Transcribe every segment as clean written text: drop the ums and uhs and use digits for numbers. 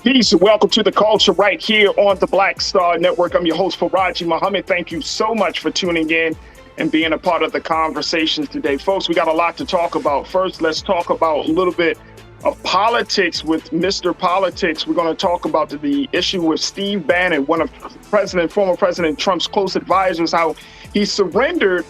Peace and welcome to the culture right here on the Black Star Network. I'm your host, Farajii Muhammad. Thank you so much for tuning in and being a part of the conversation today. Folks, we got a lot to talk about. First, let's talk about a little bit of politics with Mr. Politics. We're going to talk about the issue with Steve Bannon, one of former President Trump's close advisors, how he surrendered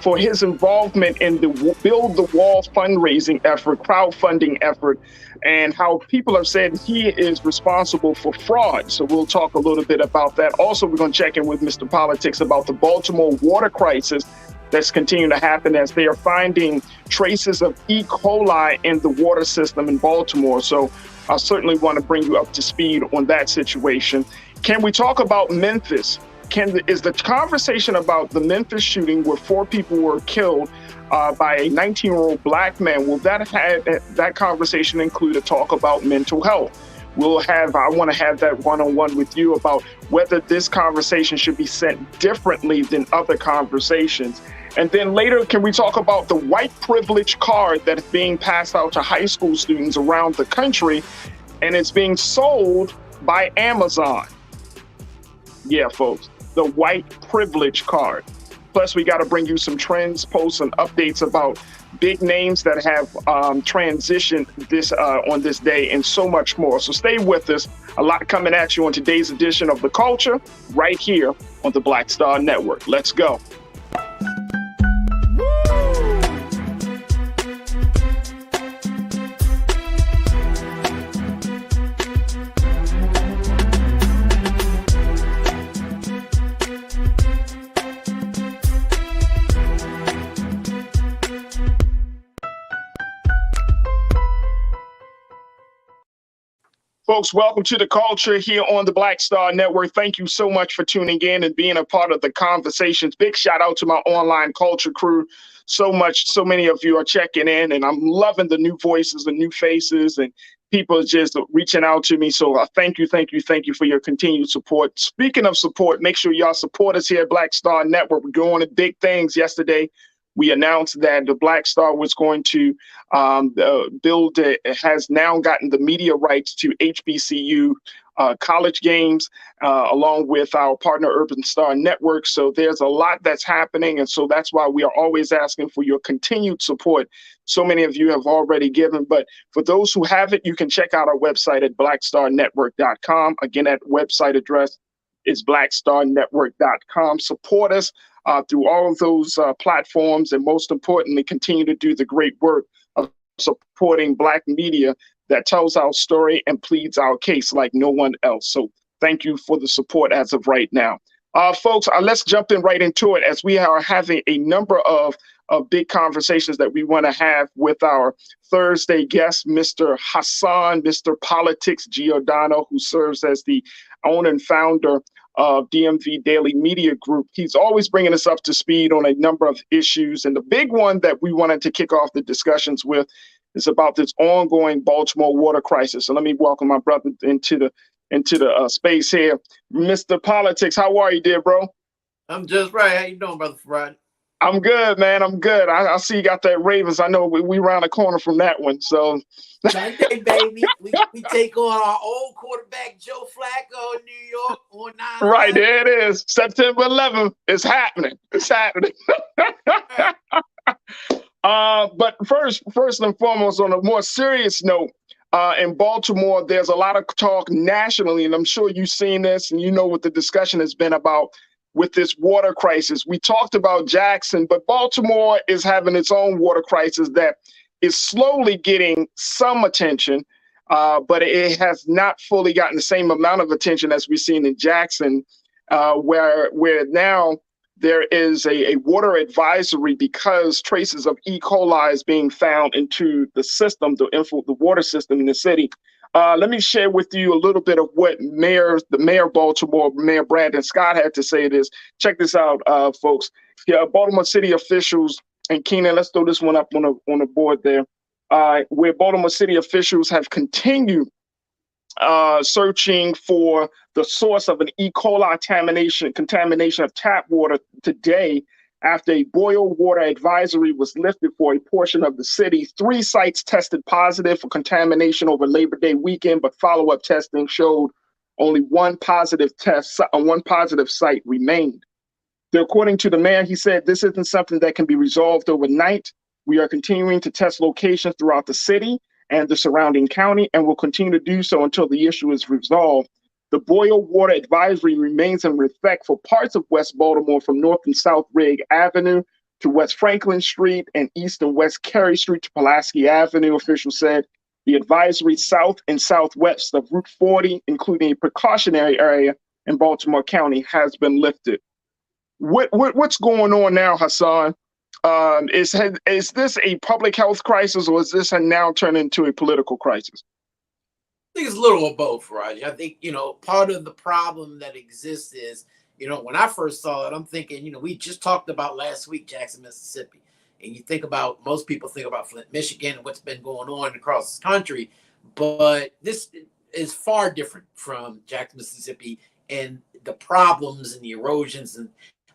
for his involvement in the Build the Wall fundraising effort, crowdfunding effort, and how people have said he is responsible for fraud. So we'll talk a little bit about that. Also, we're going to check in with Mr. Politics about the Baltimore water crisis that's continuing to happen as they are finding traces of E. coli in the water system in Baltimore. So I certainly want to bring you up to speed on that situation. Can we talk about Memphis? Is the conversation about the Memphis shooting where 4 people were killed by a 19-year-old black man, will that conversation include a talk about mental health? I want to have that one-on-one with you about whether this conversation should be sent differently than other conversations. And then later, can we talk about the white privilege card that is being passed out to high school students around the country, and it's being sold by Amazon? Yeah, folks, the white privilege card. Plus, we got to bring you some trends, posts, and updates about big names that have transitioned on this day and so much more. So stay with us. A lot coming at you on today's edition of The Culture right here on the Black Star Network. Let's go. Folks, welcome to the culture here on the Black Star Network. Thank you so much for tuning in and being a part of the conversations. Big shout out to my online culture crew. So many of you are checking in, and I'm loving the new voices and new faces, and people just reaching out to me. So thank you for your continued support. Speaking of support, make sure y'all support us here at Black Star Network. We're doing big things. Yesterday, we announced that the Black Star was going to has now gotten the media rights to HBCU college games, along with our partner Urban Star Network. So there's a lot that's happening. And so that's why we are always asking for your continued support. So many of you have already given, but for those who haven't, you can check out our website at blackstarnetwork.com. Again, that website address is blackstarnetwork.com. Support us through all of those platforms, and most importantly, continue to do the great work of supporting Black media that tells our story and pleads our case like no one else. So thank you for the support as of right now. Folks, let's jump in right into it as we are having a number of big conversations that we want to have with our Thursday guest, Mr. Hassan, Mr. Politics Giordano, who serves as the owner and founder of DMV Daily Media Group. He's always bringing us up to speed on a number of issues. And the big one that we wanted to kick off the discussions with is about this ongoing Baltimore water crisis. So let me welcome my brother into the space here. Mr. Politics, how are you, dear bro? I'm just right. How you doing, Brother Farajii? I'm good, man. I'm good. I see you got that Ravens. I know we round the corner from that one. So Sunday, baby. We take on our old quarterback, Joe Flacco in New York on 9/11. Right, there it is. September 11th. It's happening. It's happening. But first and foremost, on a more serious note, in Baltimore, there's a lot of talk nationally, and I'm sure you've seen this and you know what the discussion has been about with this water crisis. We talked about Jackson, but Baltimore is having its own water crisis that is slowly getting some attention, but it has not fully gotten the same amount of attention as we've seen in Jackson, where now there is a water advisory because traces of E. coli is being found into the system, the water system in the city. Let me share with you a little bit of what the mayor of Baltimore, Mayor Brandon Scott, had to say this. Check this out, folks. Yeah, Baltimore city officials, and Keenan, let's throw this one up on the board there, where Baltimore city officials have continued searching for the source of an E. coli contamination of tap water today. After a boil water advisory was lifted for a portion of the city, 3 sites tested positive for contamination over Labor Day weekend, but follow-up testing showed only one positive site remained. According to the mayor, he said this isn't something that can be resolved overnight. We are continuing to test locations throughout the city and the surrounding county, and will continue to do so until the issue is resolved. The boil water advisory remains in effect for parts of West Baltimore from North and South Rigg Avenue to West Franklin Street and East and West Carey Street to Pulaski Avenue, officials said. The advisory south and southwest of Route 40, including a precautionary area in Baltimore County, has been lifted. What's going on now, Hassan? Is this a public health crisis, or is this now turned into a political crisis? I think it's a little of both, Farajii. I think, part of the problem that exists is, when I first saw it, I'm thinking, we just talked about last week, Jackson, Mississippi. And you think about, most people think about Flint, Michigan, and what's been going on across the country. But this is far different from Jackson, Mississippi, and the problems and the erosions. And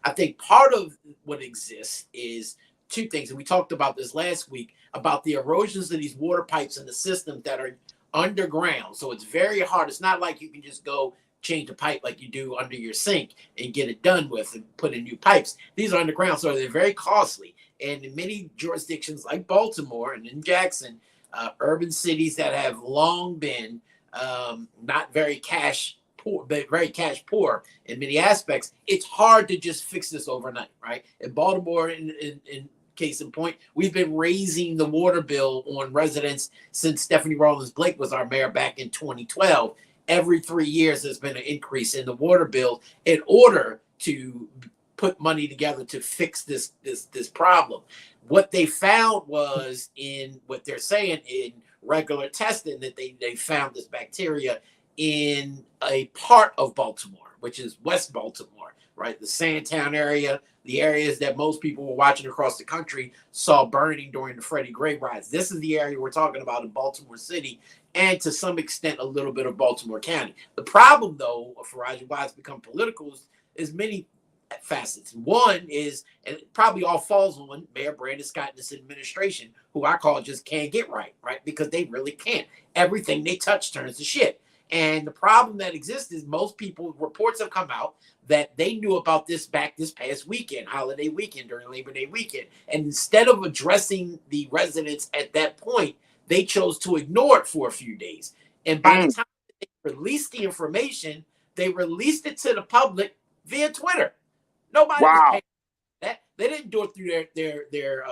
I think part of what exists is two things. And we talked about this last week about the erosions of these water pipes in the system that are underground. So it's very hard. It's not like you can just go change a pipe like you do under your sink and get it done with and put in new pipes. These are underground, so they're very costly. And in many jurisdictions like Baltimore and in Jackson, urban cities that have long been not very cash poor, but very cash poor in many aspects, it's hard to just fix this overnight, right? In Baltimore, in case in point, we've been raising the water bill on residents since Stephanie Rawlins Blake was our mayor back in 2012. Every 3 years, there's been an increase in the water bill in order to put money together to fix this problem. What they found was, in what they're saying in regular testing, that they found this bacteria in a part of Baltimore, which is West Baltimore, right? The Sandtown area, the areas that most people were watching across the country saw burning during the Freddie Gray riots. This is the area we're talking about in Baltimore City, and to some extent, a little bit of Baltimore County. The problem, though, Farajii, why it's become political is many facets. One is, and it probably all falls on Mayor Brandon Scott and this administration, who I call just can't get right? Because they really can't. Everything they touch turns to shit. And the problem that exists is most people, reports have come out that they knew about this back this past weekend, holiday weekend, during Labor Day weekend. And instead of addressing the residents at that point, they chose to ignore it for a few days. And by the time they released the information, they released it to the public via Twitter. Nobody was paying that. They didn't do it through their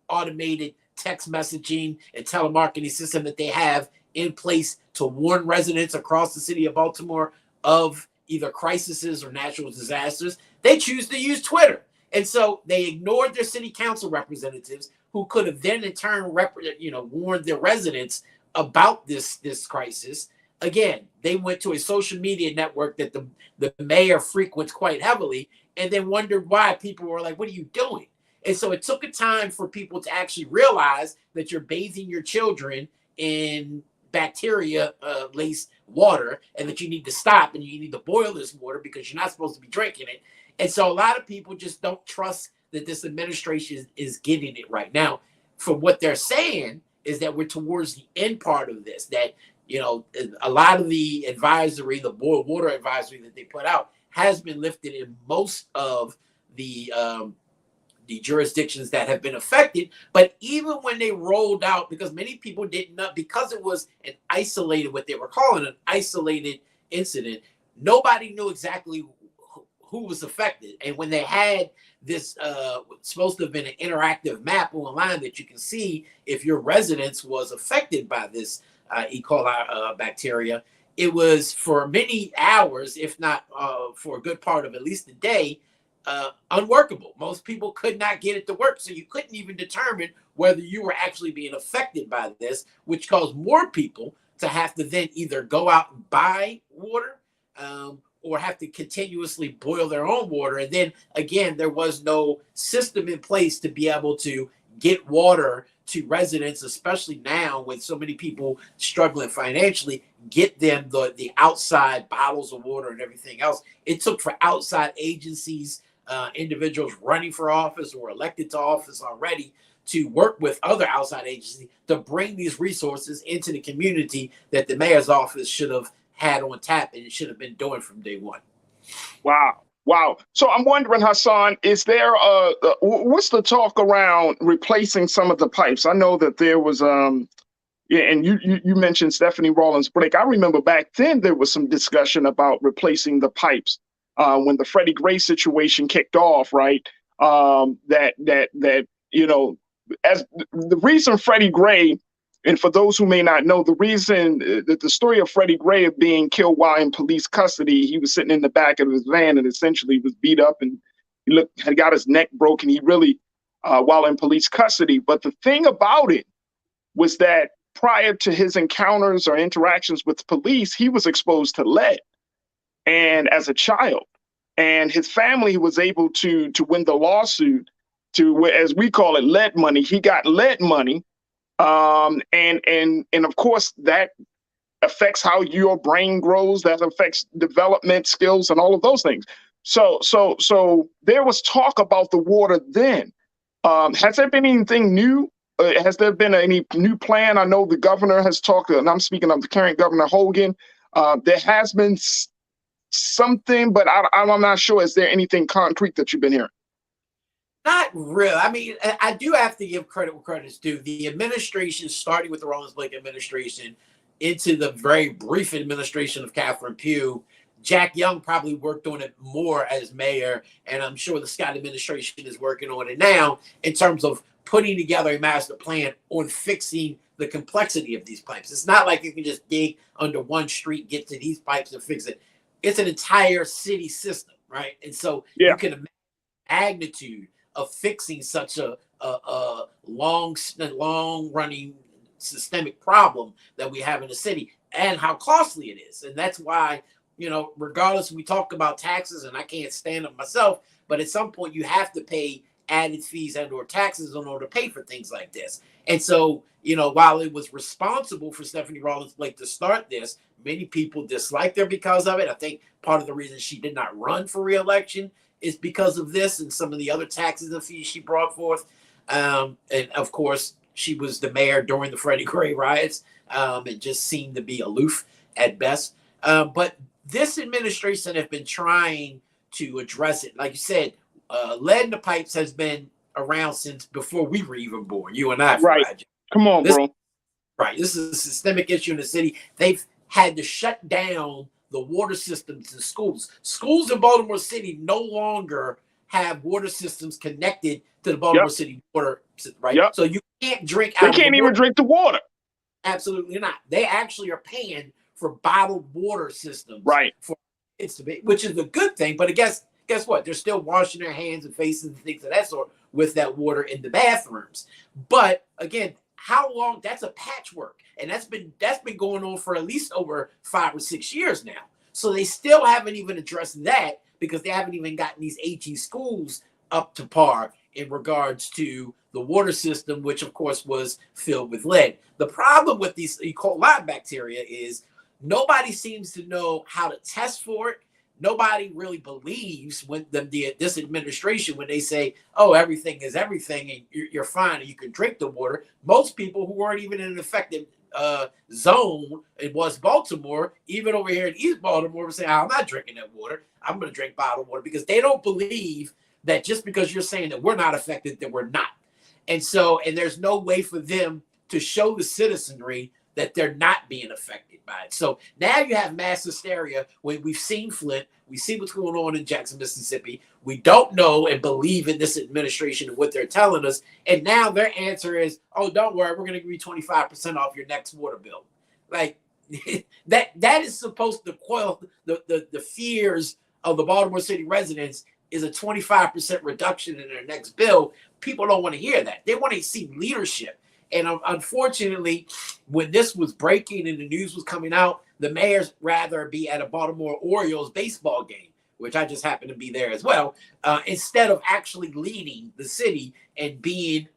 automated text messaging and telemarketing system that they have in place to warn residents across the city of Baltimore of either crises or natural disasters. They choose to use Twitter. And so they ignored their city council representatives, who could have then in turn warned their residents about this crisis. Again, they went to a social media network that the mayor frequents quite heavily, and then wondered why people were like, what are you doing? And so it took a time for people to actually realize that you're bathing your children in bacteria laced water, and that you need to stop and you need to boil this water because you're not supposed to be drinking it. And so a lot of people just don't trust that this administration is getting it right. Now, from what they're saying is that we're towards the end part of this, that a lot of the advisory, the boil water advisory that they put out, has been lifted in most of the jurisdictions that have been affected. But even when they rolled out, because many people didn't know, because it was an isolated, what they were calling an isolated incident, nobody knew exactly who was affected. And when they had this supposed to have been an interactive map online that you can see if your residence was affected by this E. coli bacteria, it was for many hours, if not for a good part of at least a day, unworkable. Most people could not get it to work. So you couldn't even determine whether you were actually being affected by this, which caused more people to have to then either go out and buy water or have to continuously boil their own water. And then again, there was no system in place to be able to get water to residents, especially now with so many people struggling financially, get them the outside bottles of water and everything else. It took for outside agencies individuals running for office or elected to office already to work with other outside agencies to bring these resources into the community that the mayor's office should have had on tap and it should have been doing from day one. Wow. Wow. So I'm wondering, Hassan, is there what's the talk around replacing some of the pipes? I know that there was yeah, and you mentioned Stephanie Rawlings Blake. I remember back then there was some discussion about replacing the pipes when the Freddie Gray situation kicked off, right? That as the reason Freddie Gray, and for those who may not know, the reason that the story of Freddie Gray of being killed while in police custody, he was sitting in the back of his van and essentially was beat up and had got his neck broken. He really while in police custody. But the thing about it was that prior to his encounters or interactions with police, he was exposed to lead, and as a child, and his family was able to win the lawsuit to, as we call it, lead money. He got lead money, and of course that affects how your brain grows. That affects development skills and all of those things. So there was talk about the water then. Has there been anything new? Has there been any new plan? I know the governor has talked, and I'm speaking of the current Governor Hogan. There has been something, but I'm not sure. Is there anything concrete that you've been hearing? Not really. I mean, I do have to give credit where credit's due. The administration, starting with the Rawlings Blake administration, into the very brief administration of Catherine Pugh, Jack Young probably worked on it more as mayor, and I'm sure the Scott administration is working on it now in terms of putting together a master plan on fixing the complexity of these pipes. It's not like you can just dig under one street, get to these pipes and fix it. It's an entire city system, right? And so you can imagine the magnitude of fixing such a long running systemic problem that we have in the city and how costly it is. And that's why, regardless, we talk about taxes, and I can't stand them myself, but at some point you have to pay added fees and or taxes in order to pay for things like this. And so, while it was responsible for Stephanie Rawlings Blake to start this, many people disliked her because of it. I think part of the reason she did not run for re-election is because of this and some of the other taxes and fees she brought forth. And of course, she was the mayor during the Freddie Gray riots. It just seemed to be aloof at best. But this administration has been trying to address it. Like you said, lead in the pipes has been around since before we were even born. You and I, right? Farajii. Come on, bro. Right. This is a systemic issue in the city. They've had to shut down the water systems in schools. Schools in Baltimore City no longer have water systems connected to the Baltimore City water, right? So you can't drink out of the water. They can't even drink the water. Absolutely not. They actually are paying for bottled water systems, right? For it's to be, which is a good thing. But guess what? They're still washing their hands and faces and things of that sort with that water in the bathrooms. But again, how long? That's a patchwork, and that's been going on for at least over 5 or 6 years now. So they still haven't even addressed that because they haven't even gotten these HE schools up to par in regards to the water system, which of course was filled with lead. The problem with these E. coli bacteria is nobody seems to know how to test for it. Nobody really believes when this administration, when they say, oh, everything is everything and you're fine and you can drink the water. Most people who weren't even in an affected zone in West Baltimore, even over here in East Baltimore, were saying, I'm not drinking that water. I'm going to drink bottled water, because they don't believe that just because you're saying that we're not affected, that we're not. And so, and there's no way for them to show the citizenry that they're not being affected by it. So now you have mass hysteria when we've seen Flint, we see what's going on in Jackson, Mississippi. We don't know and believe in this administration and what they're telling us. And now their answer is, oh, don't worry, we're going to give you 25% off your next water bill. Like that is supposed to quell the fears of the Baltimore City residents, is a 25% reduction in their next bill. People don't want to hear that. They want to see leadership. And unfortunately, when this was breaking and the news was coming out, the mayor's rather be at a Baltimore Orioles baseball game, which I just happened to be there as well, instead of actually leading the city and being,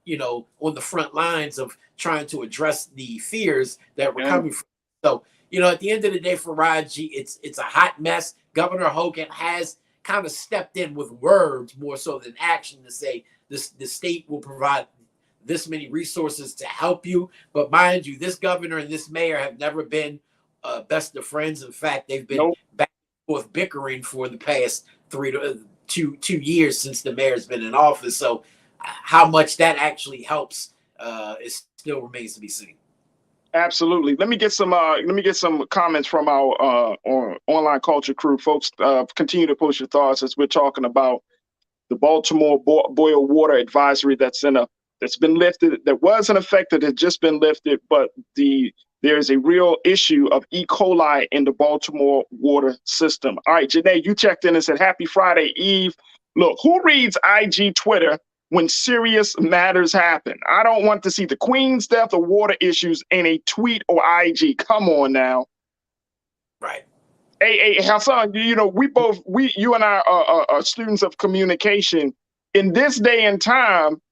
on the front lines of trying to address the fears that were coming from. So, at the end of the day, Farajii, it's a hot mess. Governor Hogan has kind of stepped in with words more so than action to say the state will provide this many resources to help you. But mind you, this governor and this mayor have never been best of friends. In fact, they've been Nope. back and forth bickering for the past 2 years since the mayor's been in office. So how much that actually helps is still remains to be seen. Absolutely. Let me get some comments from our online culture crew, folks. Continue to post your thoughts as we're talking about the Baltimore boil water advisory that's been lifted. That wasn't affected, had just been lifted, but there's a real issue of E. coli in the Baltimore water system. All right, Janae, you checked in and said, "Happy Friday Eve." Look, who reads IG Twitter when serious matters happen? I don't want to see the Queen's death or water issues in a tweet or IG. Come on now. Right. Hey, Hassan, you and I are students of communication. In this day and time,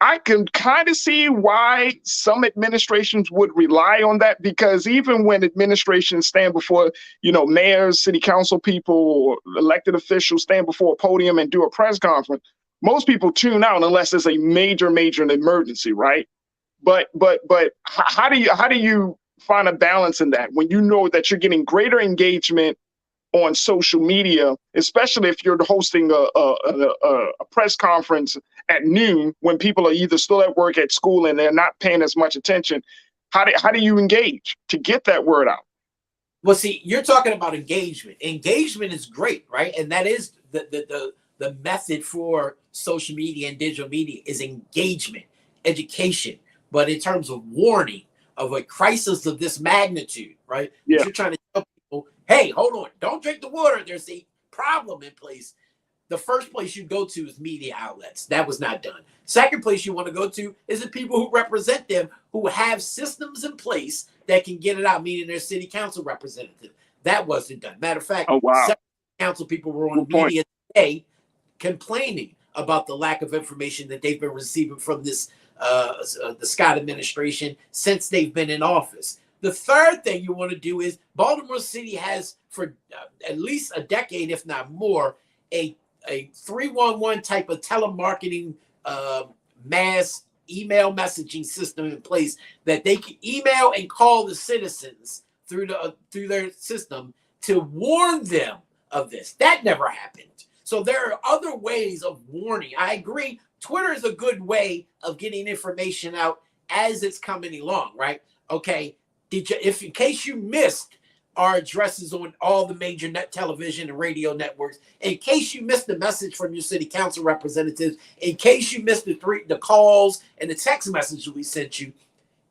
I can kind of see why some administrations would rely on that, because even when administrations stand before, mayors, city council people, or elected officials stand before a podium and do a press conference, most people tune out unless it's a major emergency, right? But how do you find a balance in that when you know that you're getting greater engagement on social media, especially if you're hosting a press conference at noon when people are either still at work, at school, and they're not paying as much attention? How do you engage to get that word out? Well, see, you're talking about engagement. Engagement is great, right? And that is the method for social media and digital media is engagement, education. But in terms of warning of a crisis of this magnitude, right? Yeah. You're trying to tell people, hey, hold on, don't drink the water. There's a problem in place. The first place you go to is media outlets. That was not done. Second place you want to go to is the people who represent them, who have systems in place that can get it out, meaning their city council representative. That wasn't done. Matter of fact, oh, wow. council people were on media today complaining about the lack of information that they've been receiving from this the Scott administration since they've been in office. The third thing you want to do is Baltimore City has for at least a decade, if not more, a 311 type of telemarketing mass email messaging system in place that they can email and call the citizens through their system to warn them of this. That never happened. So there are other ways of warning. I agree. Twitter is a good way of getting information out as it's coming along, right? Okay. If in case you missed our addresses on all the major net television and radio networks, in case you missed the message from your city council representatives, in case you missed the calls and the text message we sent you,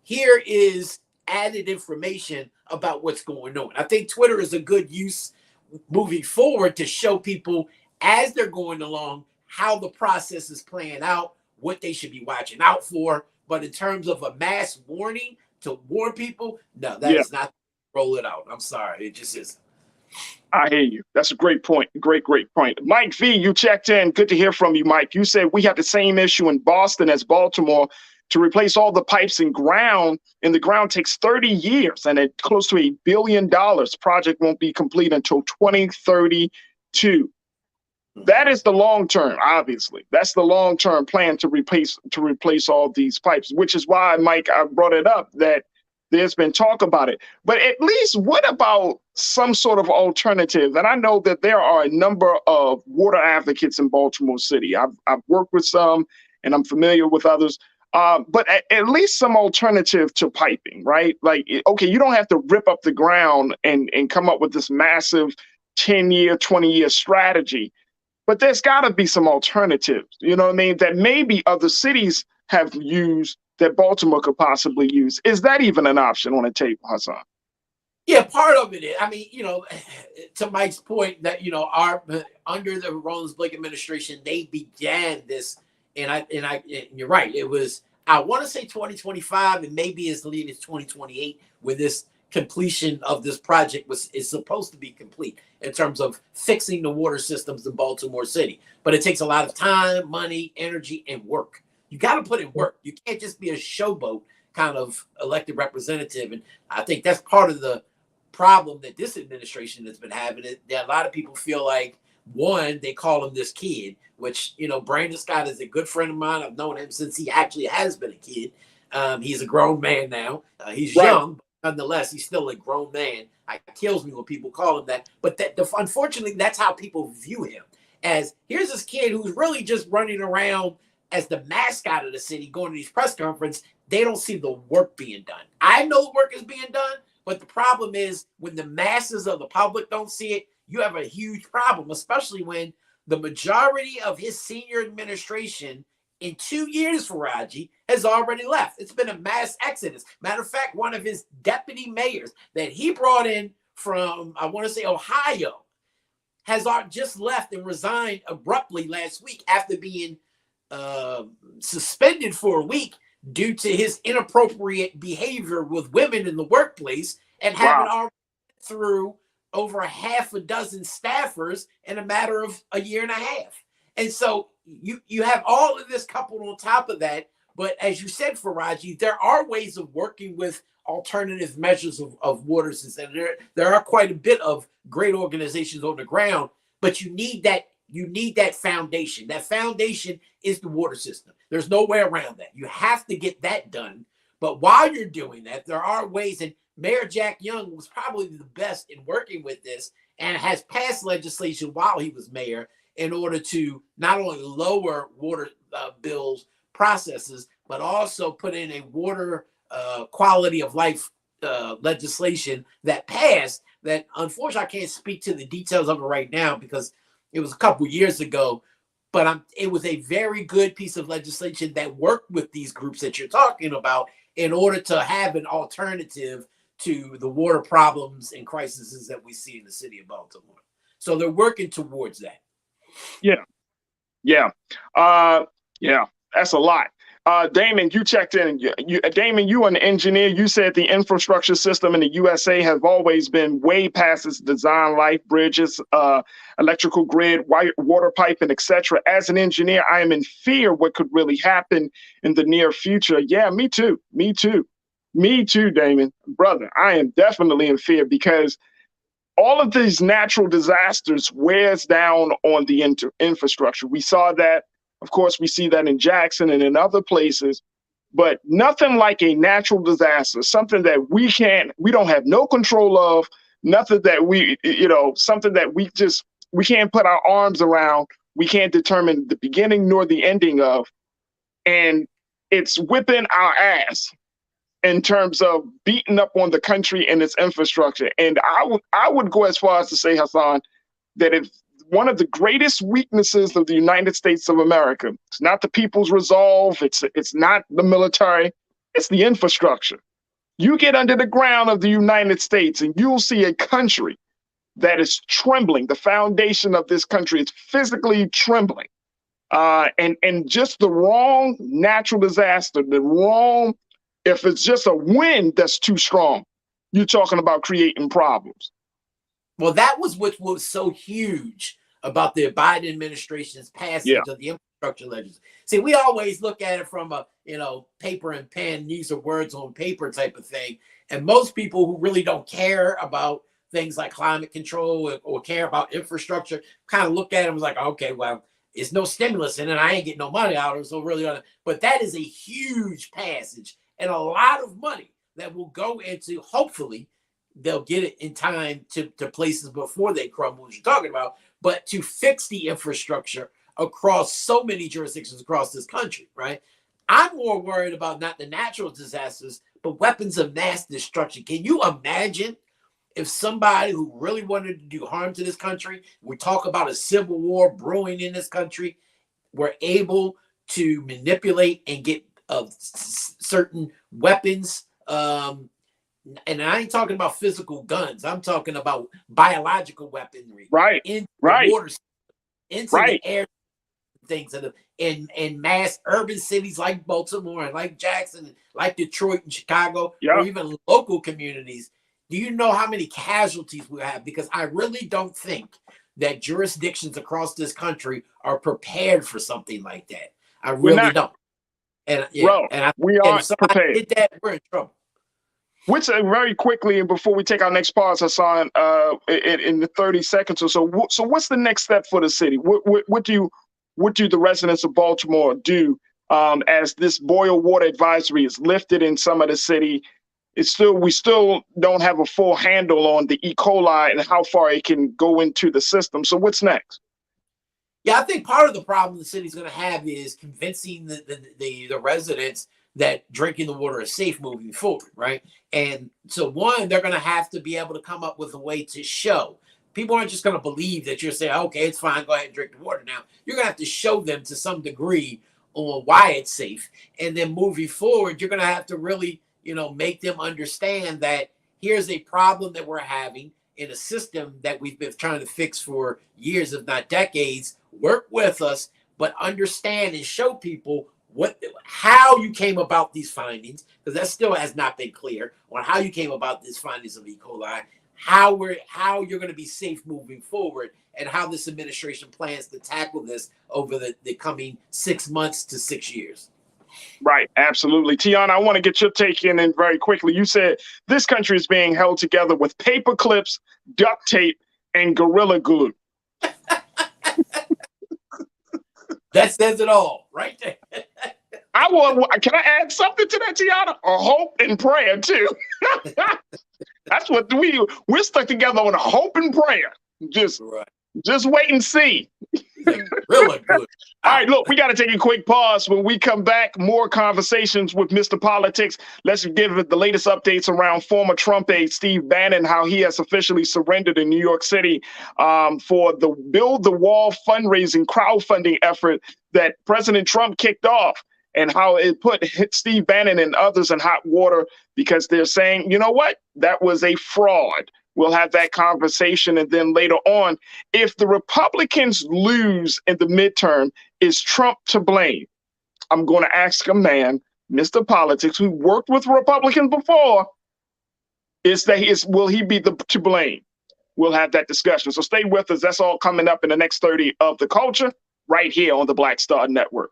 here is added information about what's going on. I think Twitter is a good use moving forward to show people as they're going along how the process is playing out, what they should be watching out for. But in terms of a mass warning to warn people, no, that is not roll it out. I'm sorry. It just isn't. I hear you. That's a great point. Great point. Mike V, you checked in. Good to hear from you, Mike. You said we have the same issue in Boston as Baltimore. To replace all the pipes in the ground takes 30 years and at close to $1 billion. Project won't be complete until 2032. That is the long term, obviously. That's the long-term plan to replace all these pipes, which is why, Mike, I brought it up that there's been talk about it. But at least what about some sort of alternative? And I know that there are a number of water advocates in Baltimore City. I've worked with some and I'm familiar with others. But at least some alternative to piping, right? Like, okay, you don't have to rip up the ground and come up with this massive 10-year, 20-year strategy. But there's got to be some alternatives, you know what I mean, that maybe other cities have used that Baltimore could possibly use. Is that even an option on the table, Hassan? Yeah, part of it is. I mean, to Mike's point that, under the Rollins Blake administration, they began this. And you're right. It was, I want to say 2025 and maybe as late as 2028 when this completion of this project is supposed to be complete in terms of fixing the water systems in Baltimore City. But it takes a lot of time, money, energy, and work. You got to put in work. You can't just be a showboat kind of elected representative. And I think that's part of the problem that this administration has been having. That a lot of people feel like, One, they call him this kid, which, Brandon Scott is a good friend of mine. I've known him since he actually has been a kid. He's a grown man now. He's Right. young, but nonetheless, he's still a grown man. It kills me when people call him that. But unfortunately, that's how people view him. As here's this kid who's really just running around as the mascot of the city, going to these press conferences. They don't see the work being done. I know the work is being done, but the problem is when the masses of the public don't see it, you have a huge problem, especially when the majority of his senior administration in 2 years, Farajii, has already left. It's been a mass exodus. Matter of fact, one of his deputy mayors that he brought in from, I want to say, Ohio, has just left and resigned abruptly last week after being suspended for a week due to his inappropriate behavior with women in the workplace and having already through over a half a dozen staffers in a matter of a year and a half. And so you have all of this coupled on top of that. But as you said, Farajii, there are ways of working with alternative measures of water systems. And there are quite a bit of great organizations on the ground, but you need that foundation. That foundation is the water system. There's no way around that. You have to get that done. But while you're doing that, there are ways, and Mayor Jack Young was probably the best in working with this and has passed legislation while he was mayor in order to not only lower water bills processes, but also put in a water quality of life legislation that passed that unfortunately I can't speak to the details of it right now because it was a couple years ago, but it was a very good piece of legislation that worked with these groups that you're talking about in order to have an alternative to the water problems and crises that we see in the city of Baltimore. So they're working towards that. Yeah. That's a lot. Damon, you checked in. Damon, you an engineer. You said the infrastructure system in the USA have always been way past its design life, bridges, electrical grid, water piping, etc. As an engineer, I am in fear what could really happen in the near future. Yeah, me too, Damon. Brother, I am definitely in fear because all of these natural disasters wears down on the infrastructure. We saw that. Of course, we see that in Jackson and in other places, but nothing like a natural disaster, something that we don't have no control of, nothing that something that we can't put our arms around. We can't determine the beginning nor the ending of, and it's whipping our ass in terms of beating up on the country and its infrastructure. And I would go as far as to say, Hassan, that if one of the greatest weaknesses of the United States of America, it's not the people's resolve, it's not the military, it's the infrastructure. You get under the ground of the United States and you'll see a country that is trembling. The foundation of this country is physically trembling. And just the wrong natural disaster, if it's just a wind that's too strong, you're talking about creating problems. Well, that was what was so huge about the Biden administration's passage of the infrastructure legislation. See, we always look at it from a, paper and pen, use of words on paper type of thing. And most people who really don't care about things like climate control or care about infrastructure kind of look at it and was like, okay, well, it's no stimulus in it. I ain't getting no money out of it. So really, but that is a huge passage and a lot of money that will go into, hopefully, they'll get it in time to places before they crumble, as you're talking about, but to fix the infrastructure across so many jurisdictions across this country, right? I'm more worried about not the natural disasters, but weapons of mass destruction. Can you imagine if somebody who really wanted to do harm to this country, we talk about a civil war brewing in this country, were able to manipulate and get certain weapons, and I ain't talking about physical guns. I'm talking about biological weaponry. Into the water, into the air, things in mass urban cities like Baltimore and like Jackson, like Detroit and Chicago, or even local communities. Do you know how many casualties we have? Because I really don't think that jurisdictions across this country are prepared for something like that. I really don't. And we are prepared. Did that, we're in trouble. Which very quickly, and before we take our next pause, Hassan, in the 30 seconds or so. So, what's the next step for the city? What do the residents of Baltimore do as this boil water advisory is lifted in some of the city? We still don't have a full handle on the E. coli and how far it can go into the system. So, what's next? Yeah, I think part of the problem the city's going to have is convincing the residents that drinking the water is safe moving forward, right? And so one, they're going to have to be able to come up with a way to show. People aren't just going to believe that you're saying, okay, it's fine, go ahead and drink the water now. You're going to have to show them to some degree on why it's safe. And then moving forward, you're going to have to really, make them understand that here's a problem that we're having in a system that we've been trying to fix for years, if not decades. Work with us, but understand and show people how you came about these findings, because that still has not been clear on how you came about these findings of E. coli, how you're going to be safe moving forward, and how this administration plans to tackle this over the coming 6 months to 6 years. Right, absolutely. Tiana, I want to get your take in and very quickly. You said this country is being held together with paper clips, duct tape, and Gorilla Glue. That says it all, right there. Can I add something to that, Tiana? A hope and prayer too. That's what we're stuck together on a hope and prayer. Just wait and see. Really good. All right, look, we got to take a quick pause. When we come back, more conversations with Mr. Politics. Let's give it the latest updates around former Trump aide Steve Bannon, how he has officially surrendered in New York City for the Build the Wall fundraising crowdfunding effort that President Trump kicked off, and how it put Steve Bannon and others in hot water because they're saying, you know what, that was a fraud. We'll have that conversation. And then later on, if the Republicans lose in the midterm, is Trump to blame? I'm going to ask a man, Mr. Politics, who worked with Republicans before, will he be to blame? We'll have that discussion. So stay with us. That's all coming up in the next 30 of The Culture right here on the Black Star Network.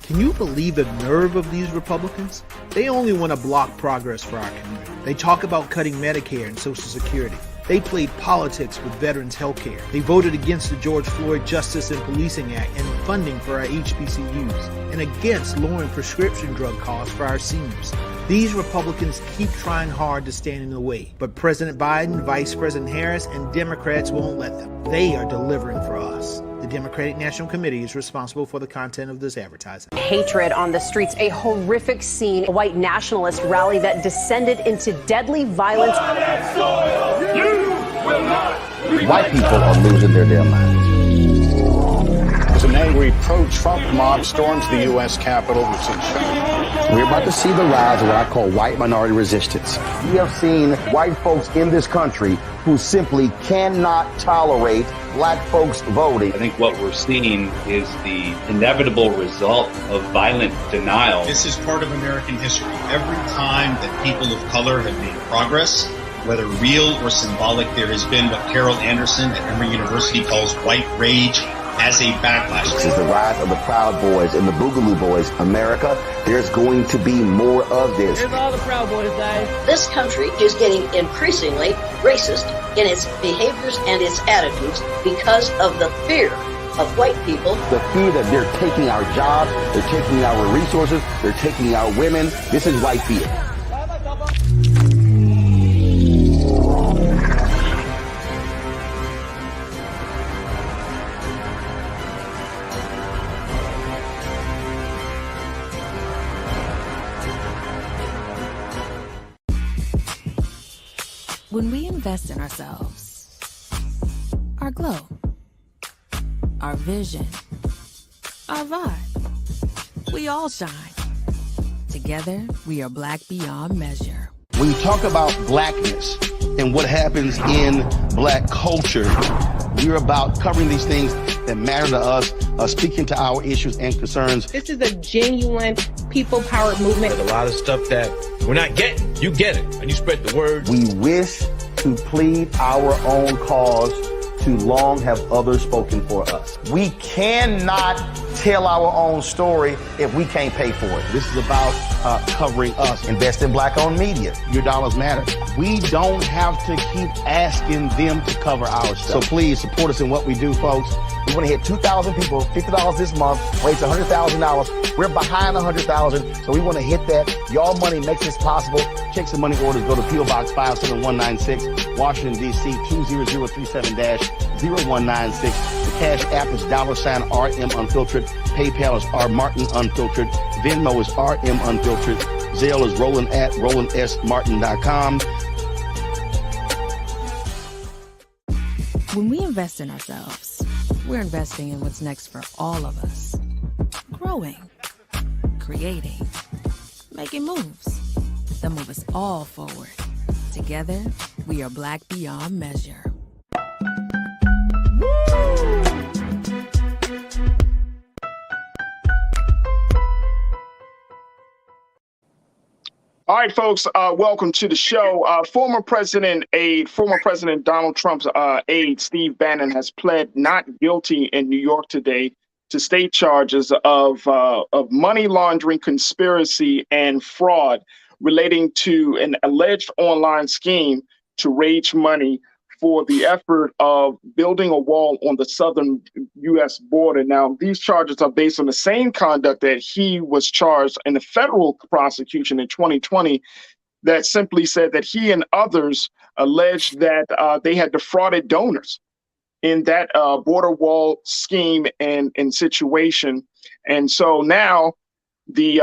Can you believe the nerve of these Republicans? They only want to block progress for our community. They talk about cutting Medicare and Social Security. They played politics with veterans' health care. They voted against the George Floyd Justice and Policing Act and funding for our HBCUs, and against lowering prescription drug costs for our seniors. These Republicans keep trying hard to stand in the way, but President Biden, Vice President Harris, and Democrats won't let them. They are delivering for us. The Democratic National Committee is responsible for the content of this advertising. Hatred on the streets, a horrific scene, a white nationalist rally that descended into deadly violence. White people are losing their damn minds. As an angry pro-Trump mob storms the U.S. Capitol, we're about to see the rise of what I call white minority resistance. We have seen white folks in this country who simply cannot tolerate black folks voting. I think what we're seeing is the inevitable result of violent denial. This is part of American history. Every time that people of color have made progress, whether real or symbolic, there has been what Carol Anderson at Emory University calls white rage as a backlash. This is the rise of the Proud Boys and the Boogaloo Boys. America, there's going to be more of this. Here's all the Proud Boys, guys. This country is getting increasingly racist in its behaviors and its attitudes because of the fear of white people. The fear that they're taking our jobs, they're taking our resources, they're taking our women. This is white fear. When we invest in ourselves, our glow, our vision, our vibe, we all shine. Together, we are black beyond measure. When you talk about blackness and what happens in black culture, we're about covering these things that matter to us, speaking to our issues and concerns. This is a genuine people-powered movement. There's a lot of stuff that we're not getting. You get it, and you spread the word. We wish to plead our own cause to too long have others spoken for us. We cannot tell our own story if we can't pay for it. This is about covering us. Invest in black-owned media. Your dollars matter. We don't have to keep asking them to cover our stuff. So please support us in what we do, folks. We want to hit 2,000 people, $50 this month, raise $100,000. We're behind 100,000, so we want to hit that. Y'all money makes this possible. Check some money orders. Go to P.O. Box 57196, Washington, D.C. 20037-0196. The Cash App is $RM Unfiltered. PayPal is R Martin Unfiltered. Venmo is RM Unfiltered. Zelle is Roland at RolandSMartin.com. When we invest in ourselves, we're investing in what's next for all of us. Growing, creating, making moves that move us all forward. Together, we are Black beyond measure. All right, folks, welcome to the show. Former President Donald Trump's aide, Steve Bannon, has pled not guilty in New York today to state charges of money laundering, conspiracy, and fraud relating to an alleged online scheme to raise money for the effort of building a wall on the southern U.S. border. Now, these charges are based on the same conduct that he was charged in the federal prosecution in 2020 that simply said that he and others alleged that they had defrauded donors in that border wall scheme and situation. And so now the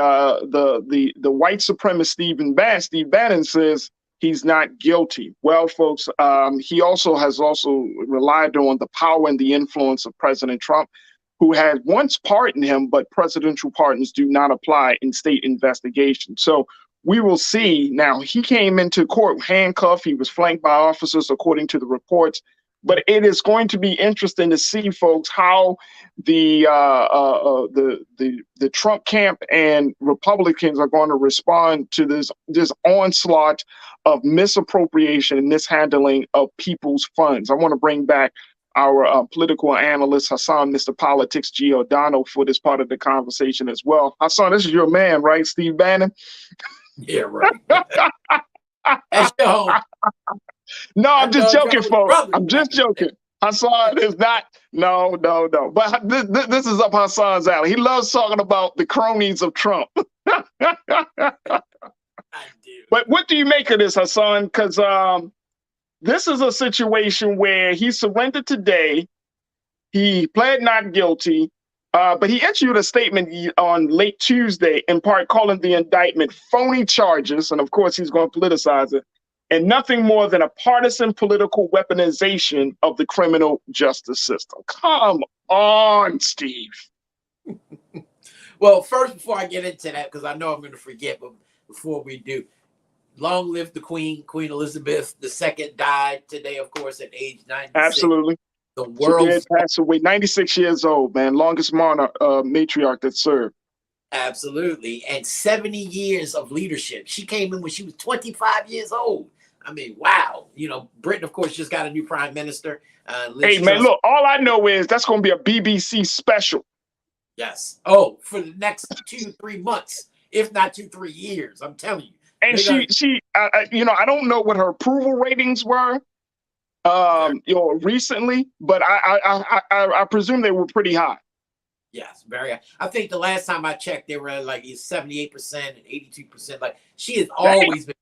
white supremacist Steve Bannon says he's not guilty. Well, folks, he has relied on the power and the influence of President Trump, who had once pardoned him, but presidential pardons do not apply in state investigations. So we will see. Now, he came into court handcuffed. He was flanked by officers, according to the reports. But it is going to be interesting to see, folks, how the Trump camp and Republicans are going to respond to this onslaught of misappropriation and mishandling of people's funds. I want to bring back our political analyst, Hassan, Mr. Politics Giordano, for this part of the conversation as well. Hassan, this is your man, right? Steve Bannon? Yeah, right. That's your home. No, I'm just joking, folks. I'm just joking. Hassan is not. No. But this is up Hassan's alley. He loves talking about the cronies of Trump. I do. But what do you make of this, Hassan? Because this is a situation where he surrendered today. He pled not guilty, but he issued a statement on late Tuesday, in part calling the indictment phony charges. And of course, he's going to politicize it. And nothing more than a partisan political weaponization of the criminal justice system. Come on, Steve. Well, first, before I get into that, because I know I'm going to forget, but before we do, long live the Queen. Queen Elizabeth II died today, of course, at age 96. Absolutely. The world passed away, 96 years old, man. Longest monarch, matriarch that served. Absolutely. And 70 years of leadership. She came in when she was 25 years old. I mean, wow. You know, Britain, of course, just got a new prime minister. Hey, man, look, all I know is that's going to be a BBC special. Yes. Oh, for the next 2-3 months, if not 2-3 years, I'm telling you. And she I don't know what her approval ratings were, recently, but I presume they were pretty high. Yes, very high. I think the last time I checked, they were at like 78% and 82%. Like, she has always been.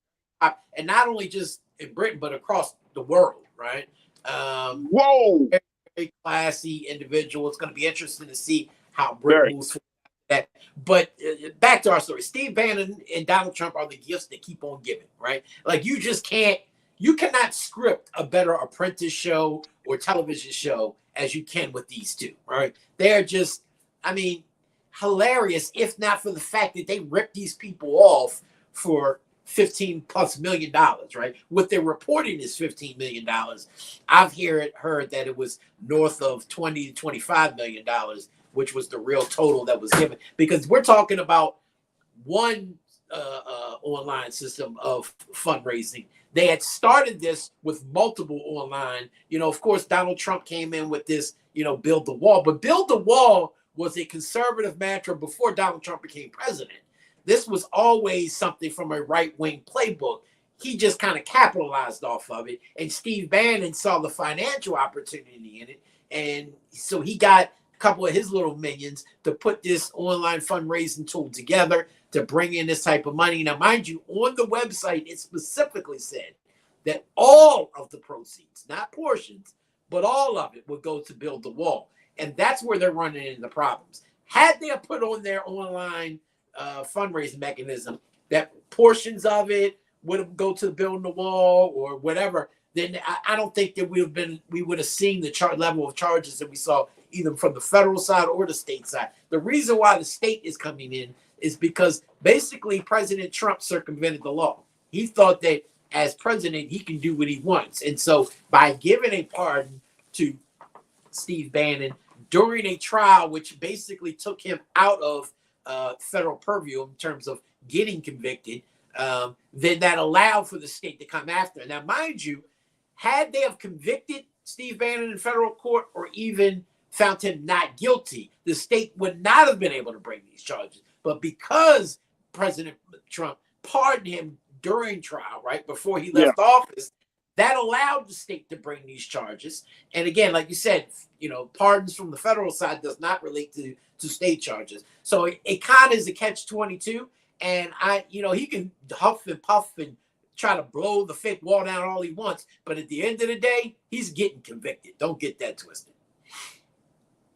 And not only just in Britain, but across the world, right? Whoa! Very, very classy individual. It's going to be interesting to see how Britain moves forward. That. But back to our story. Steve Bannon and Donald Trump are the gifts that keep on giving, right? Like, you cannot script a better Apprentice show or television show as you can with these two, right? They're just, hilarious, if not for the fact that they rip these people off for $15+ million, right? What they're reporting is $15 million. I've heard that it was north of $20 to $25 million, which was the real total that was given. Because we're talking about one online system of fundraising. They had started this with multiple online. Of course, Donald Trump came in with this, build the wall. But build the wall was a conservative mantra before Donald Trump became president. This was always something from a right-wing playbook. He just kind of capitalized off of it. And Steve Bannon saw the financial opportunity in it. And so he got a couple of his little minions to put this online fundraising tool together to bring in this type of money. Now, mind you, on the website, it specifically said that all of the proceeds, not portions, but all of it would go to build the wall. And that's where they're running into problems. Had they put on their online fundraising mechanism that portions of it would go to building the wall or whatever, then I don't think that we would have seen the level of charges that we saw either from the federal side or the state side. The reason why the state is coming in is because basically President Trump circumvented the law. He thought that as president, he can do what he wants. And so by giving a pardon to Steve Bannon during a trial, which basically took him out of federal purview in terms of getting convicted, then that allowed for the state to come after. Now, mind you, had they have convicted Steve Bannon in federal court or even found him not guilty, the state would not have been able to bring these charges. But because President Trump pardoned him during trial, right, before he left office, that allowed the state to bring these charges. And again, like you said, pardons from the federal side does not relate to state charges. So it kind of is a catch-22. And he can huff and puff and try to blow the fake wall down all he wants. But at the end of the day, he's getting convicted. Don't get that twisted.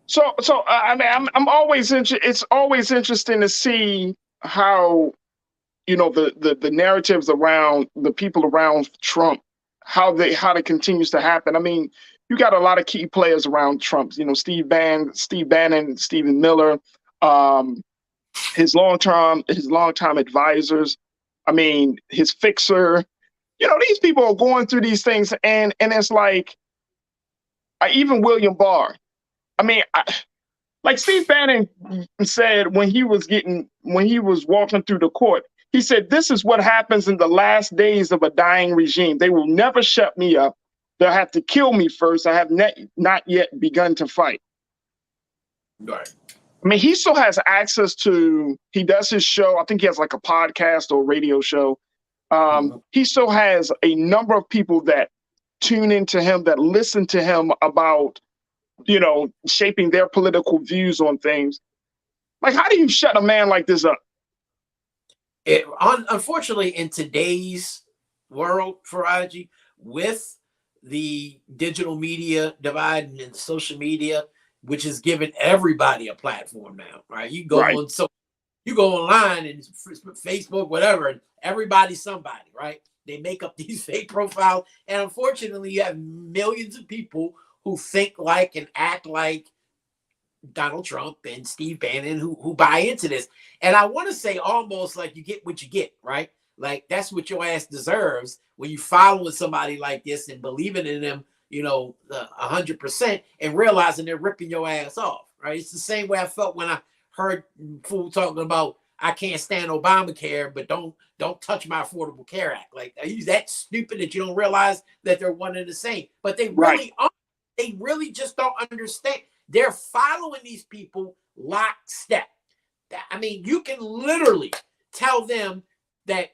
So I mean, I'm always it's always interesting to see how, the narratives around the people around Trump, how that continues to happen. I mean, you got a lot of key players around Trump. Steve Bannon, Stephen Miller, his longtime advisors. I mean, his fixer. These people are going through these things, and it's like, even William Barr. I mean, like Steve Bannon said when he was walking through the court, he said, "This is what happens in the last days of a dying regime. They will never shut me up. They'll have to kill me first. I have not yet begun to fight." Right. I mean, he still has access to, he does his show. I think he has like a podcast or radio show. He still has a number of people that tune into him, that listen to him about, shaping their political views on things. Like, how do you shut a man like this up? Unfortunately, in today's world, Farajii, with the digital media divide and social media, which has given everybody a platform now, right? You go on, so you go online and Facebook, whatever, and everybody's somebody, right? They make up these fake profiles, and unfortunately, you have millions of people who think like and act like Donald Trump and Steve Bannon who buy into this. And I want to say almost like you get what you get, right? Like that's what your ass deserves when you following somebody like this and believing in them, 100% and realizing they're ripping your ass off, right? It's the same way I felt when I heard fool talking about I can't stand Obamacare, but don't touch my Affordable Care Act. Like, are you that stupid that you don't realize that they're one and the same? But they really are. They really just don't understand. They're following these people lockstep. I mean, you can literally tell them that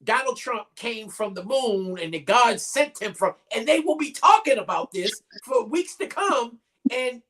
Donald Trump came from the moon and that God sent him from, and they will be talking about this for weeks to come. And,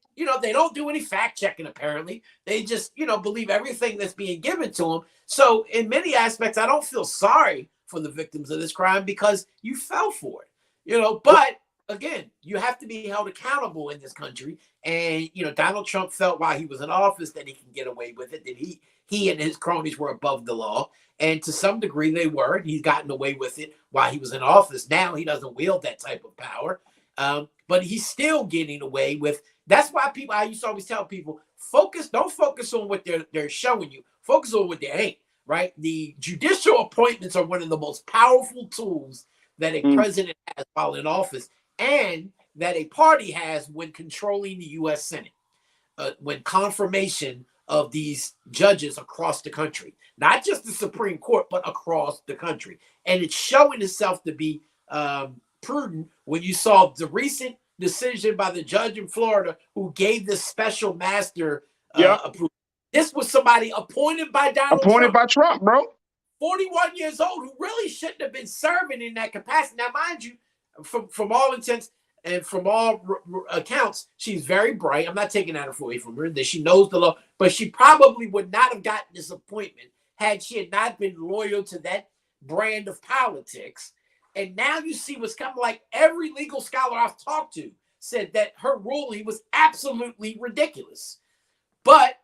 they don't do any fact checking, apparently. They just, believe everything that's being given to them. So in many aspects, I don't feel sorry for the victims of this crime because you fell for it, but again, you have to be held accountable in this country. And, Donald Trump felt while he was in office that he can get away with it, that he and his cronies were above the law. And to some degree they were, and he's gotten away with it while he was in office. Now he doesn't wield that type of power. But he's still getting away with, that's why I used to always tell people, don't focus on what they're showing you. Focus on what they ain't, right? The judicial appointments are one of the most powerful tools that a president has while in office, and that a party has when controlling the U.S. Senate, when confirmation of these judges across the country, not just the Supreme Court, but across the country. And it's showing itself to be prudent when you saw the recent decision by the judge in Florida who gave this special master approval. This was somebody appointed by Donald Trump. Appointed by Trump, bro. 41 years old, who really shouldn't have been serving in that capacity. Now, mind you, from all intents and from all accounts, she's very bright. I'm not taking that away from her, that she knows the law, but she probably would not have gotten this appointment had she had not been loyal to that brand of politics. And now you see what's coming. Like every legal scholar I've talked to said that her ruling was absolutely ridiculous. But,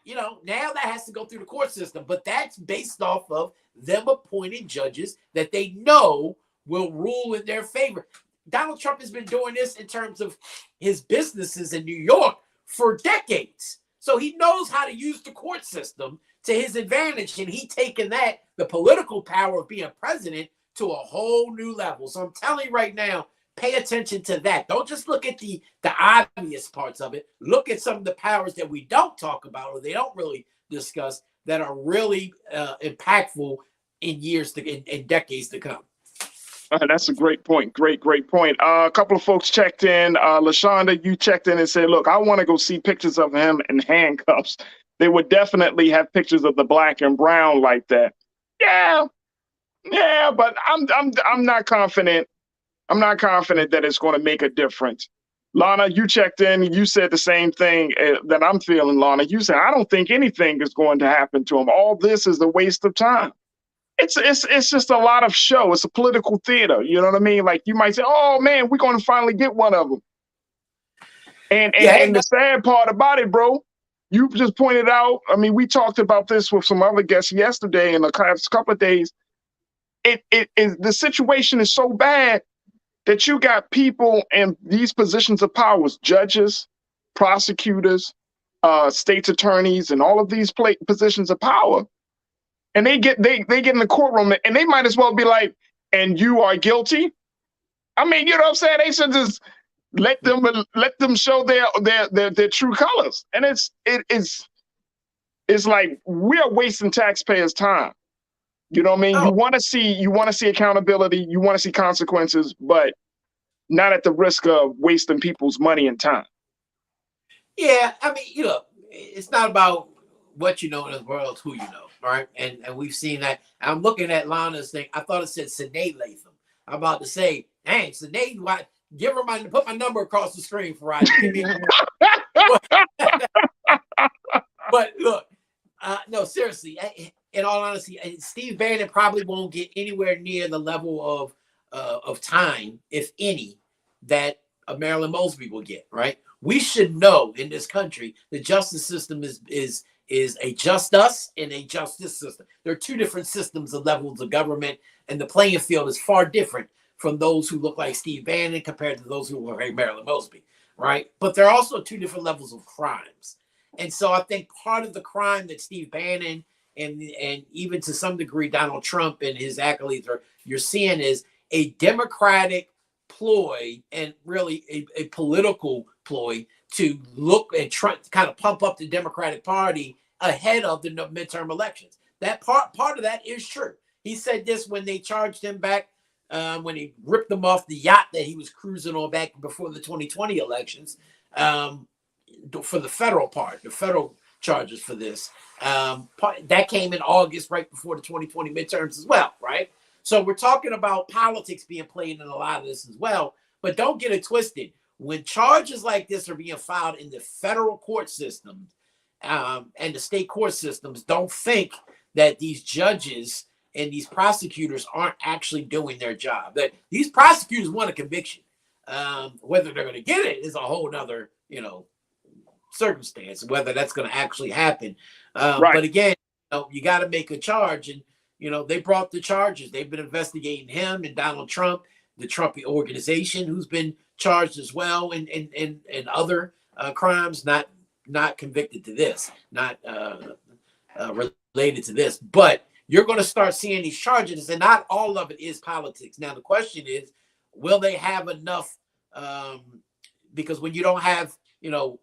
you know, now that has to go through the court system. But that's based off of them appointing judges that they know will rule in their favor. Donald Trump has been doing this in terms of his businesses in New York for decades. So he knows how to use the court system to his advantage. And he taken that, the political power of being president, to a whole new level. So I'm telling you right now, pay attention to that. Don't just look at the obvious parts of it. Look at some of the powers that we don't talk about or they don't really discuss that are really impactful in in decades to come. That's a great point. Great point. A couple of folks checked in. LaShonda, you checked in and said, look, I want to go see pictures of him in handcuffs. They would definitely have pictures of the black and brown like that. Yeah, but I'm not confident. I'm not confident that it's going to make a difference. Lana, you checked in. You said the same thing that I'm feeling, Lana. You said, I don't think anything is going to happen to him. All this is a waste of time. It's just a lot of show. It's a political theater. You know what I mean? Like you might say, oh man, we're going to finally get one of them. And the sad part about it, bro, you just pointed out, I mean, we talked about this with some other guests yesterday in the last couple of days. The situation is so bad that you got people in these positions of power, judges, prosecutors, state's attorneys, and all of these positions of power. And they get in the courtroom and they might as well be like, and you are guilty. I mean, you know what I'm saying? They should just let them show their true colors. And it's like we are wasting taxpayers' time. You know what I mean? You want to see accountability, you want to see consequences, but not at the risk of wasting people's money and time. Yeah, I mean, you know, it's not about what you know in the world, who you know, right? And we've seen that. I'm looking at Lana's thing. I thought it said Sinead Latham. I'm about to say, dang, Sinead, why? Give her put my number across the screen, Farajii. But look, no, seriously. In all honesty, Steve Bannon probably won't get anywhere near the level of time, if any, that Marilyn Mosby will get. Right? We should know in this country the justice system is a just us and a justice system. There are two different systems of levels of government, and the playing field is far different from those who look like Steve Bannon compared to those who look like Marilyn Mosby. Right? But there are also two different levels of crimes, and so I think part of the crime that Steve Bannon and even to some degree Donald Trump and his accolades you're seeing is a Democratic ploy and really a political ploy to look and try to kind of pump up the Democratic Party ahead of the midterm elections. That part of that is true. He said this when they charged him back when he ripped him off the yacht that he was cruising on back before the 2020 elections for the federal charges for this. That came in August, right before the 2020 midterms as well, right? So we're talking about politics being played in a lot of this as well, but don't get it twisted. When charges like this are being filed in the federal court system and the state court systems, don't think that these judges and these prosecutors aren't actually doing their job. That these prosecutors want a conviction. Whether they're going to get it is a whole nother, circumstance, whether that's going to actually happen. Right. But again, you got to make a charge, and they brought the charges. They've been investigating him and Donald Trump, the Trump organization, who's been charged as well in other crimes, not convicted to this, not related to this. But you're going to start seeing these charges, and not all of it is politics. Now the question is, will they have enough? Because when you don't have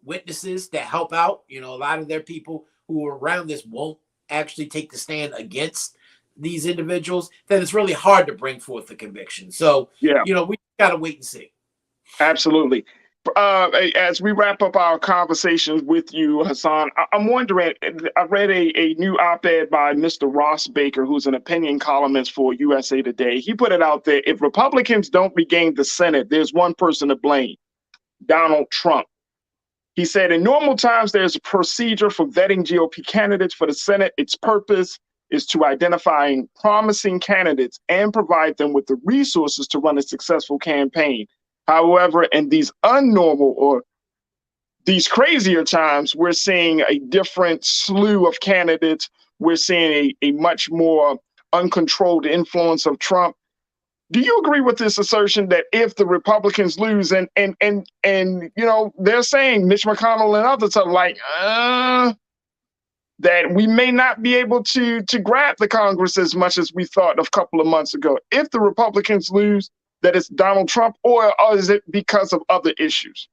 witnesses that help out, a lot of their people who are around this won't actually take the stand against these individuals, then it's really hard to bring forth the conviction. So, Yeah, we got to wait and see. absolutely. As we wrap up our conversations with you, Hassan, I'm wondering, I read a new op-ed by Mr. Ross Baker, who's an opinion columnist for USA Today. He put it out there: if Republicans don't regain the Senate, there's one person to blame, Donald Trump. He said, in normal times, there's a procedure for vetting GOP candidates for the Senate. Its purpose is to identify promising candidates and provide them with the resources to run a successful campaign. However, in these unnormal or these crazier times, we're seeing a different slew of candidates. We're seeing a much more uncontrolled influence of Trump. Do you agree with this assertion that if the Republicans lose, and they're saying Mitch McConnell and others are like, that we may not be able to grab the Congress as much as we thought a couple of months ago? If the Republicans lose, that it's Donald Trump, or is it because of other issues?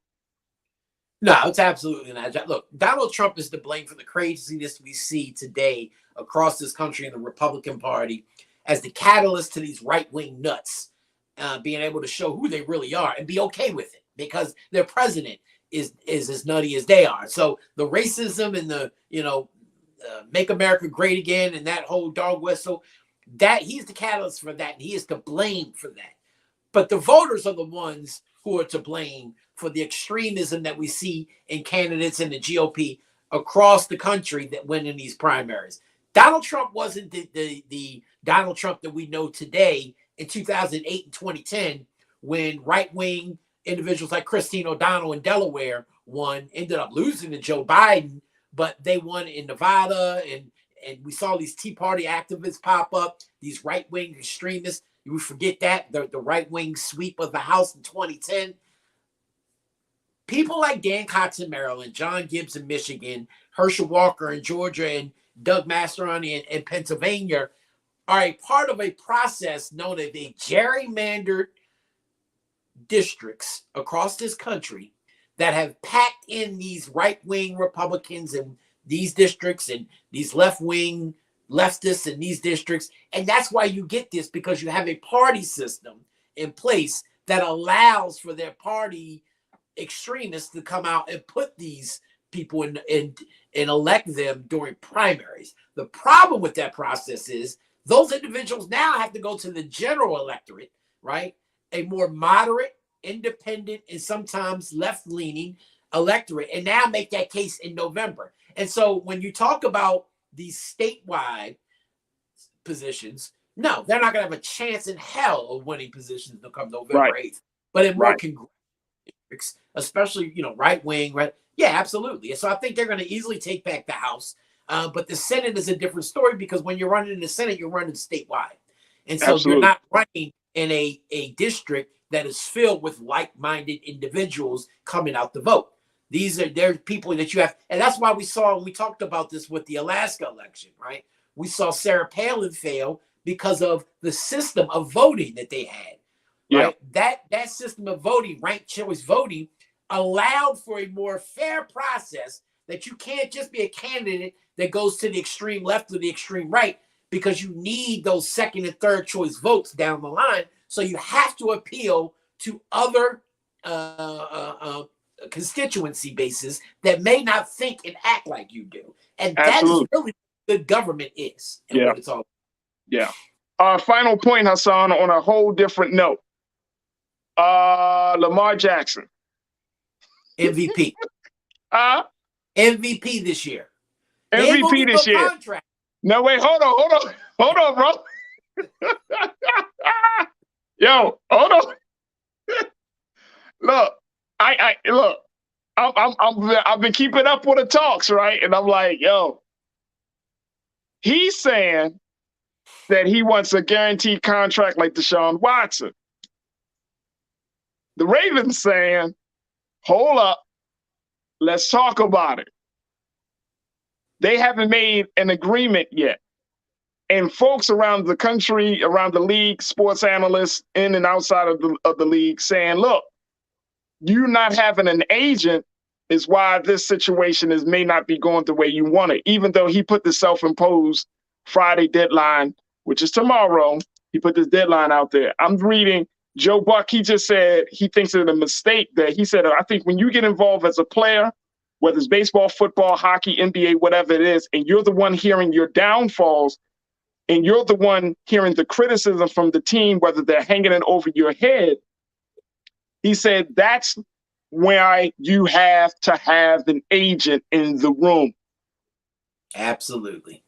No, it's absolutely not. Look, Donald Trump is to blame for the craziness we see today across this country in the Republican Party as the catalyst to these right-wing nuts being able to show who they really are and be okay with it because their president is as nutty as they are. So the racism and the, make America great again and that whole dog whistle, that he's the catalyst for that, and he is to blame for that. But the voters are the ones who are to blame for the extremism that we see in candidates in the GOP across the country that win in these primaries. Donald Trump wasn't the Donald Trump that we know today in 2008 and 2010, when right-wing individuals like Christine O'Donnell in Delaware ended up losing to Joe Biden, but they won in Nevada, and we saw these Tea Party activists pop up, these right-wing extremists. You forget that, the right-wing sweep of the House in 2010. People like Dan Cox in Maryland, John Gibbs in Michigan, Herschel Walker in Georgia, and Doug Mastriani in Pennsylvania are a part of a process known as the gerrymandered districts across this country that have packed in these right-wing Republicans in these districts and these left-wing leftists in these districts. And that's why you get this, because you have a party system in place that allows for their party extremists to come out and put these people in and elect them during primaries. The problem with that process is those individuals now have to go to the general electorate, right? A more moderate, independent, and sometimes left-leaning electorate, and now make that case in November. And so when you talk about these statewide positions, no, they're not going to have a chance in hell of winning positions to come November 8th. But in more congressional districts, especially, right wing, right? Yeah, absolutely. And so I think they're going to easily take back the House. But the Senate is a different story, because when you're running in the Senate, you're running statewide. And so you're not running in a district that is filled with like-minded individuals coming out to vote. They're people that you have, and that's why we talked about this with the Alaska election, right? We saw Sarah Palin fail because of the system of voting that they had. Right? That system of voting, ranked choice voting, allowed for a more fair process, that you can't just be a candidate that goes to the extreme left or the extreme right, because you need those second and third choice votes down the line. So you have to appeal to other constituency bases that may not think and act like you do. And that is really what the government is. And what it's all about. Yeah. Final point, Hassan, on a whole different note. Lamar Jackson. MVP. MVP this year. MVP this year. Contract. No, wait, hold on, bro. Yo, hold on. Look, I've been keeping up with the talks, right? And I'm like, yo, he's saying that he wants a guaranteed contract like Deshaun Watson. The Ravens saying, hold up, let's talk about it. They haven't made an agreement yet. And folks around the country, around the league, sports analysts in and outside of the league saying, look, you not having an agent is why this situation may not be going the way you want it. Even though he put the self-imposed Friday deadline, which is tomorrow, he put this deadline out there. I'm reading Joe Buck. He just said he thinks it's a mistake that he said, I think when you get involved as a player, whether it's baseball, football, hockey, NBA, whatever it is, and you're the one hearing your downfalls, and you're the one hearing the criticism from the team, whether they're hanging it over your head, he said that's why you have to have an agent in the room. Absolutely.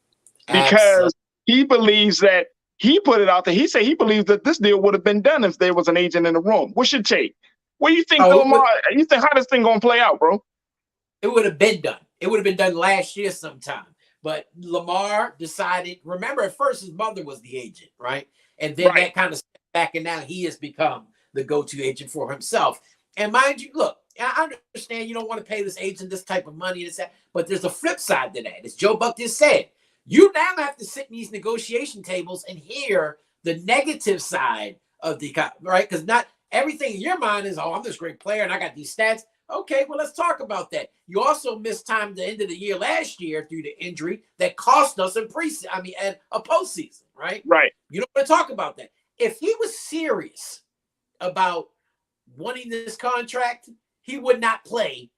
Because he believes that he put it out there. He said he believes that this deal would have been done if there was an agent in the room. What's your take? What do you think, Lamar? You think how this thing gonna play out, bro? It would have been done. It would have been done last year sometime. But Lamar decided, remember at first his mother was the agent, right? And then that kind of stepped back, and now he has become the go-to agent for himself. And mind you, look, I understand you don't want to pay this agent this type of money, but there's a flip side to that. As Joe Buck just said, you now have to sit in these negotiation tables and hear the negative side of the, right? Because not everything in your mind is, oh, I'm this great player and I got these stats. Okay, well, let's talk about that. You also missed time at the end of the year last year due to injury that cost us in at a postseason, right? Right. You don't want to talk about that. If he was serious about wanting this contract, he would not play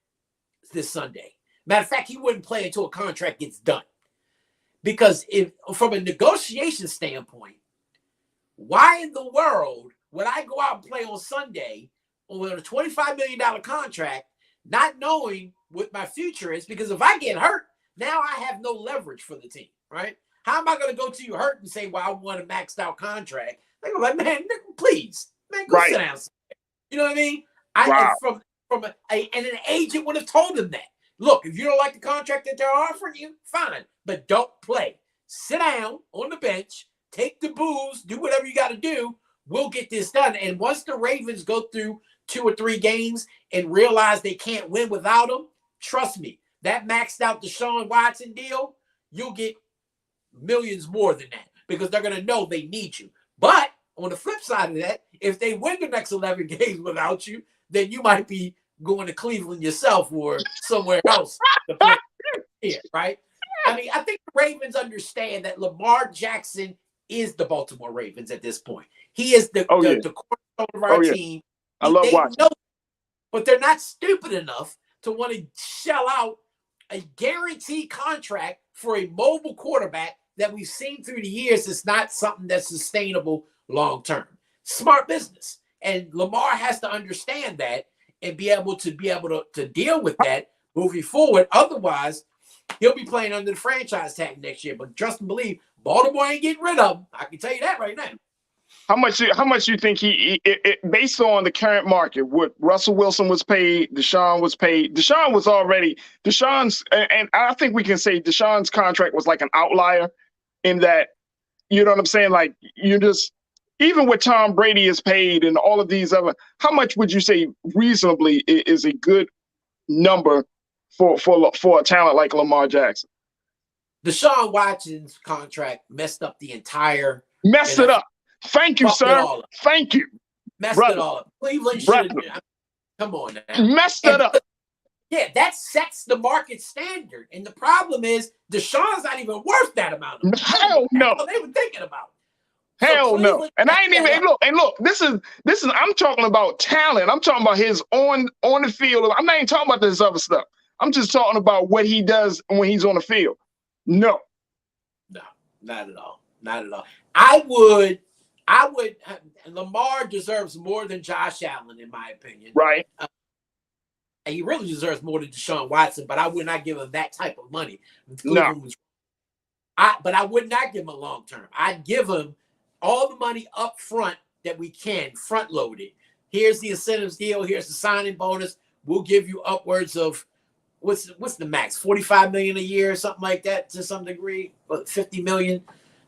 this Sunday. Matter of fact, he wouldn't play until a contract gets done. Because if from a negotiation standpoint, why in the world would I go out and play on Sunday on a $25 million contract, not knowing what my future is? Because if I get hurt, now I have no leverage for the team, right? How am I going to go to you hurt and say, well, I want a maxed out contract? They're like, man, please, man, go sit down. You know what I mean? And an agent would have told him that. Look, if you don't like the contract that they're offering you, fine, but don't play. Sit down on the bench, take the booze, do whatever you got to do. We'll get this done. And once the Ravens go through 2 or 3 games and realize they can't win without him, trust me, that maxed out Deshaun Watson deal, you'll get millions more than that because they're going to know they need you. But on the flip side of that, if they win the next 11 games without you, then you might be going to Cleveland yourself or somewhere else to play here, right? I mean, I think the Ravens understand that Lamar Jackson is the Baltimore Ravens at this point. He is the cornerstone of our team. I love watching. But they're not stupid enough to want to shell out a guaranteed contract for a mobile quarterback that we've seen through the years. It's not something that's sustainable long term. Smart business. And Lamar has to understand that and be able to deal with that moving forward. Otherwise, he'll be playing under the franchise tag next year. But trust and believe, Baltimore ain't getting rid of him. I can tell you that right now. How much you think he based on the current market, what Russell Wilson was paid, Deshaun was paid. Deshaun's, and I think we can say Deshaun's contract was like an outlier in that, you know what I'm saying? Like, you just, even what Tom Brady is paid and all of these other, how much would you say reasonably is a good number for a talent like Lamar Jackson? Deshaun Watson's contract messed up the entire. Messed it up. Thank you, sir. Thank you. Messed it all up. Cleveland should have. Come on now. Messed it up. Yeah, that sets the market standard. And the problem is Deshaun's not even worth that amount of money. Hell no. They were thinking about. Hell no. And I ain't even look, this is I'm talking about talent. I'm talking about his on the field. I'm not even talking about this other stuff. I'm just talking about what he does when he's on the field. No, not at all. Not at all. I would Lamar deserves more than Josh Allen, in my opinion. Right. He really deserves more than Deshaun Watson, but I would not give him that type of money. No. But I would not give him a long term. I'd give him all the money up front that we can, front loaded. Here's the incentives deal. Here's the signing bonus. We'll give you upwards of what's the max? $45 million a year or something like that to some degree, but $50 million.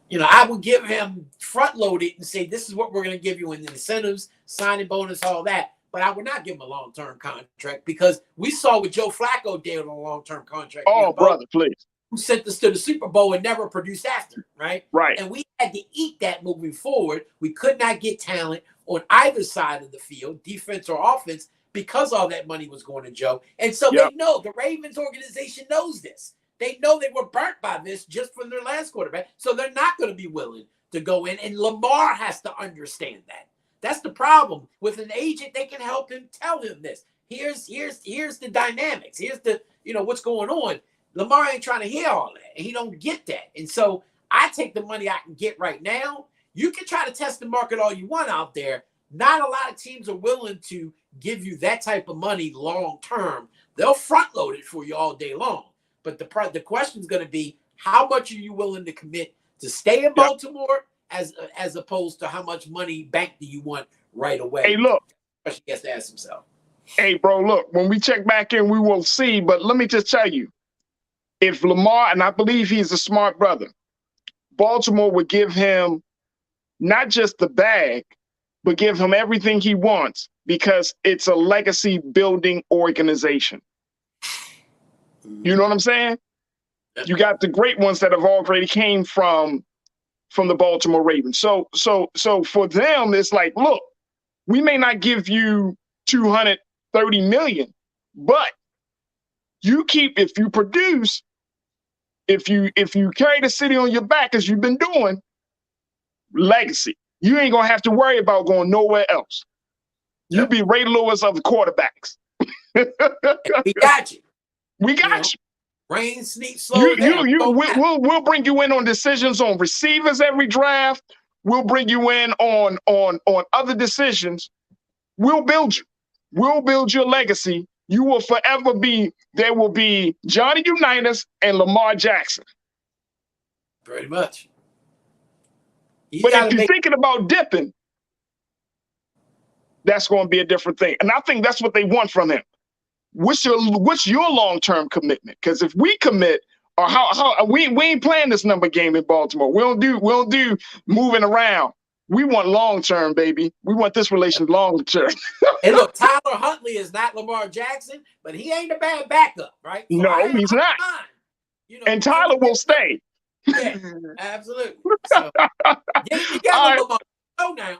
You know, I would give him front loaded and say, this is what we're going to give you in the incentives, signing bonus, all that. But I would not give him a long-term contract because we saw what Joe Flacco did on a long-term contract. Oh, brother, please. Who sent us to the Super Bowl and never produced after, right? Right. And we had to eat that moving forward. We could not get talent on either side of the field, defense or offense, because all that money was going to Joe. And so they know, the Ravens organization knows this. They know they were burnt by this just from their last quarterback. So they're not going to be willing to go in. And Lamar has to understand that. That's the problem. With an agent, they can help him, tell him this. Here's the dynamics. Here's the, what's going on. Lamar ain't trying to hear all that. And he don't get that. And so I take the money I can get right now. You can try to test the market all you want out there. Not a lot of teams are willing to give you that type of money long term. They'll front load it for you all day long. But the question is going to be, how much are you willing to commit to stay in Baltimore as opposed to how much money bank do you want right away? Hey, look. He has to ask himself. Hey, bro, look, when we check back in, we will see. But let me just tell you, if Lamar, and I believe he's a smart brother, Baltimore would give him not just the bag, but give him everything he wants because it's a legacy building organization. You know what I'm saying? You got the great ones that have already came from the Baltimore Ravens. So for them, it's like, look, we may not give you $230 million, but if you produce, if you carry the city on your back as you've been doing, legacy. You ain't gonna have to worry about going nowhere else. You be Ray Lewis of the quarterbacks. We got you. We got you. Rain, sneak, slow down. We'll bring you in on decisions on receivers every draft. We'll bring you in on other decisions. We'll build you. We'll build your legacy. You will forever be. There will be Johnny Unitas and Lamar Jackson. Pretty much. But if you're thinking about dipping, that's going to be a different thing. And I think that's what they want from him. What's your long-term commitment? Because if we commit, or how we ain't playing this number game in Baltimore. We'll do moving around. We want long-term, baby. We want this relation long-term. And look, Tyler Huntley is not Lamar Jackson, but he ain't a bad backup, right? So no, he's not. And Tyler will stay. Yeah, absolutely. So, get it together, Lamar. Go now.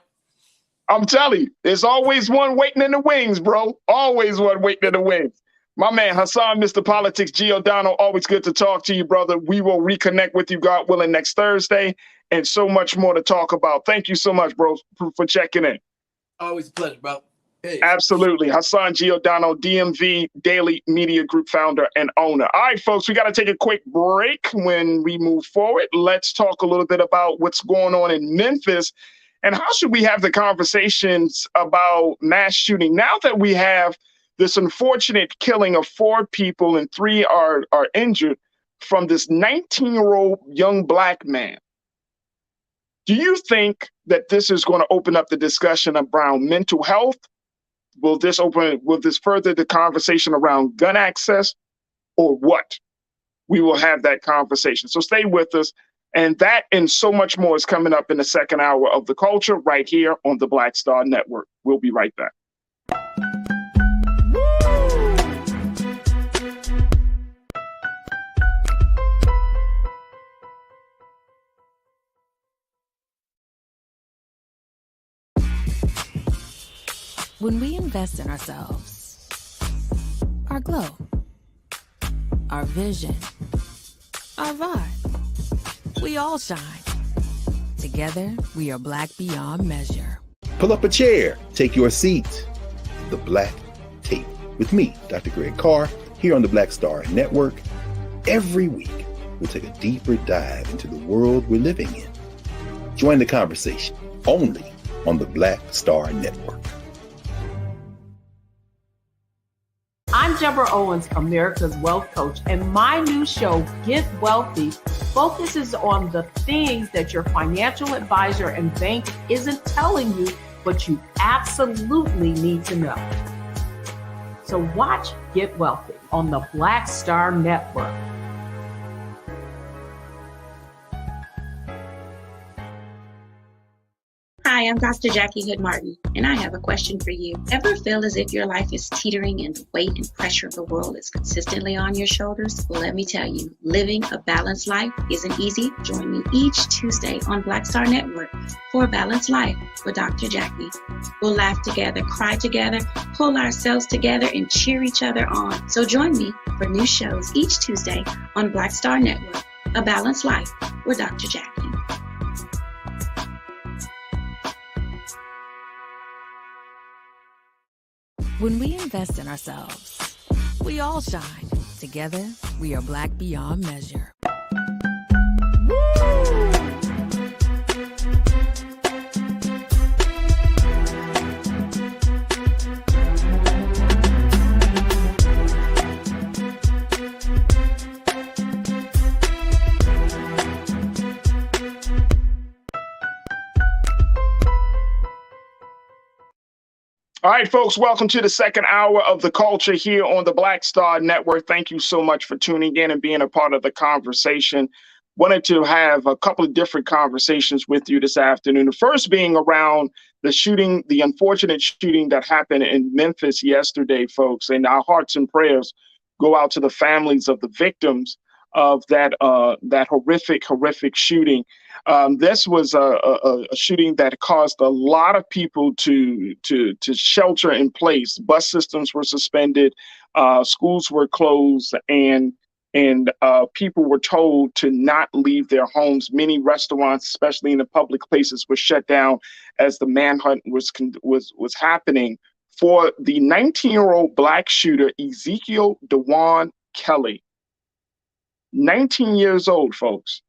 I'm telling you, there's always one waiting in the wings, bro. Always one waiting in the wings. My man, Hassan, Mr. Politics, Giordano, always good to talk to you, brother. We will reconnect with you, God willing, next Thursday, and so much more to talk about. Thank you so much, bro, for checking in. Always a pleasure, bro. Hey. Absolutely. Hassan Giordano, DMV Daily Media Group founder and owner. All right, folks, we got to take a quick break. When we move forward, let's talk a little bit about what's going on in Memphis. And how should we have the conversations about mass shooting now that we have this unfortunate killing of 4 people and 3 are injured from this 19-year-old young black man? Do you think that this is going to open up the discussion around mental health? Will this further the conversation around gun access, or what? We will have that conversation. So stay with us. And that and so much more is coming up in the second hour of The Culture right here on the Black Star Network. We'll be right back. When we invest in ourselves, our glow, our vision, our vibe, we all shine. Together, we are black beyond measure. Pull up a chair, take your seat. The Black Tape with me, Dr. Greg Carr, here on the Black Star Network. Every week, we'll take a deeper dive into the world we're living in. Join the conversation only on the Black Star Network. I'm Deborah Owens, America's Wealth Coach, and my new show, Get Wealthy, focuses on the things that your financial advisor and bank isn't telling you, but you absolutely need to know. So watch Get Wealthy on the Black Star Network. Hi, Hi, I'm Dr. Jackie Hood Martin, and I have a question for you. Ever feel as if your life is teetering and the weight and pressure of the world is consistently on your shoulders? Well, let me tell you, living a balanced life isn't easy. Join me each Tuesday on Black Star Network for A Balanced Life with Dr. Jackie. We'll laugh together, cry together, pull ourselves together, and cheer each other on. So join me for new shows each Tuesday on Black Star Network, A Balanced Life with Dr. Jackie. When we invest in ourselves, we all shine. Together, we are Black beyond measure. All right, folks, welcome to the second hour of The Culture here on the Black Star Network. Thank you so much for tuning in and being a part of the conversation. Wanted to have a couple of different conversations with you this afternoon. The first being around the shooting, the unfortunate shooting that happened in Memphis yesterday, folks. And our hearts and prayers go out to the families of the victims of that horrific shooting. This was a shooting that caused a lot of people to shelter in place. Bus systems were suspended, schools were closed, and people were told to not leave their homes. Many restaurants, especially in the public places, were shut down as the manhunt was happening for the 19-year-old Black shooter Ezekiel DeJuan Kelly. 19 years old, folks.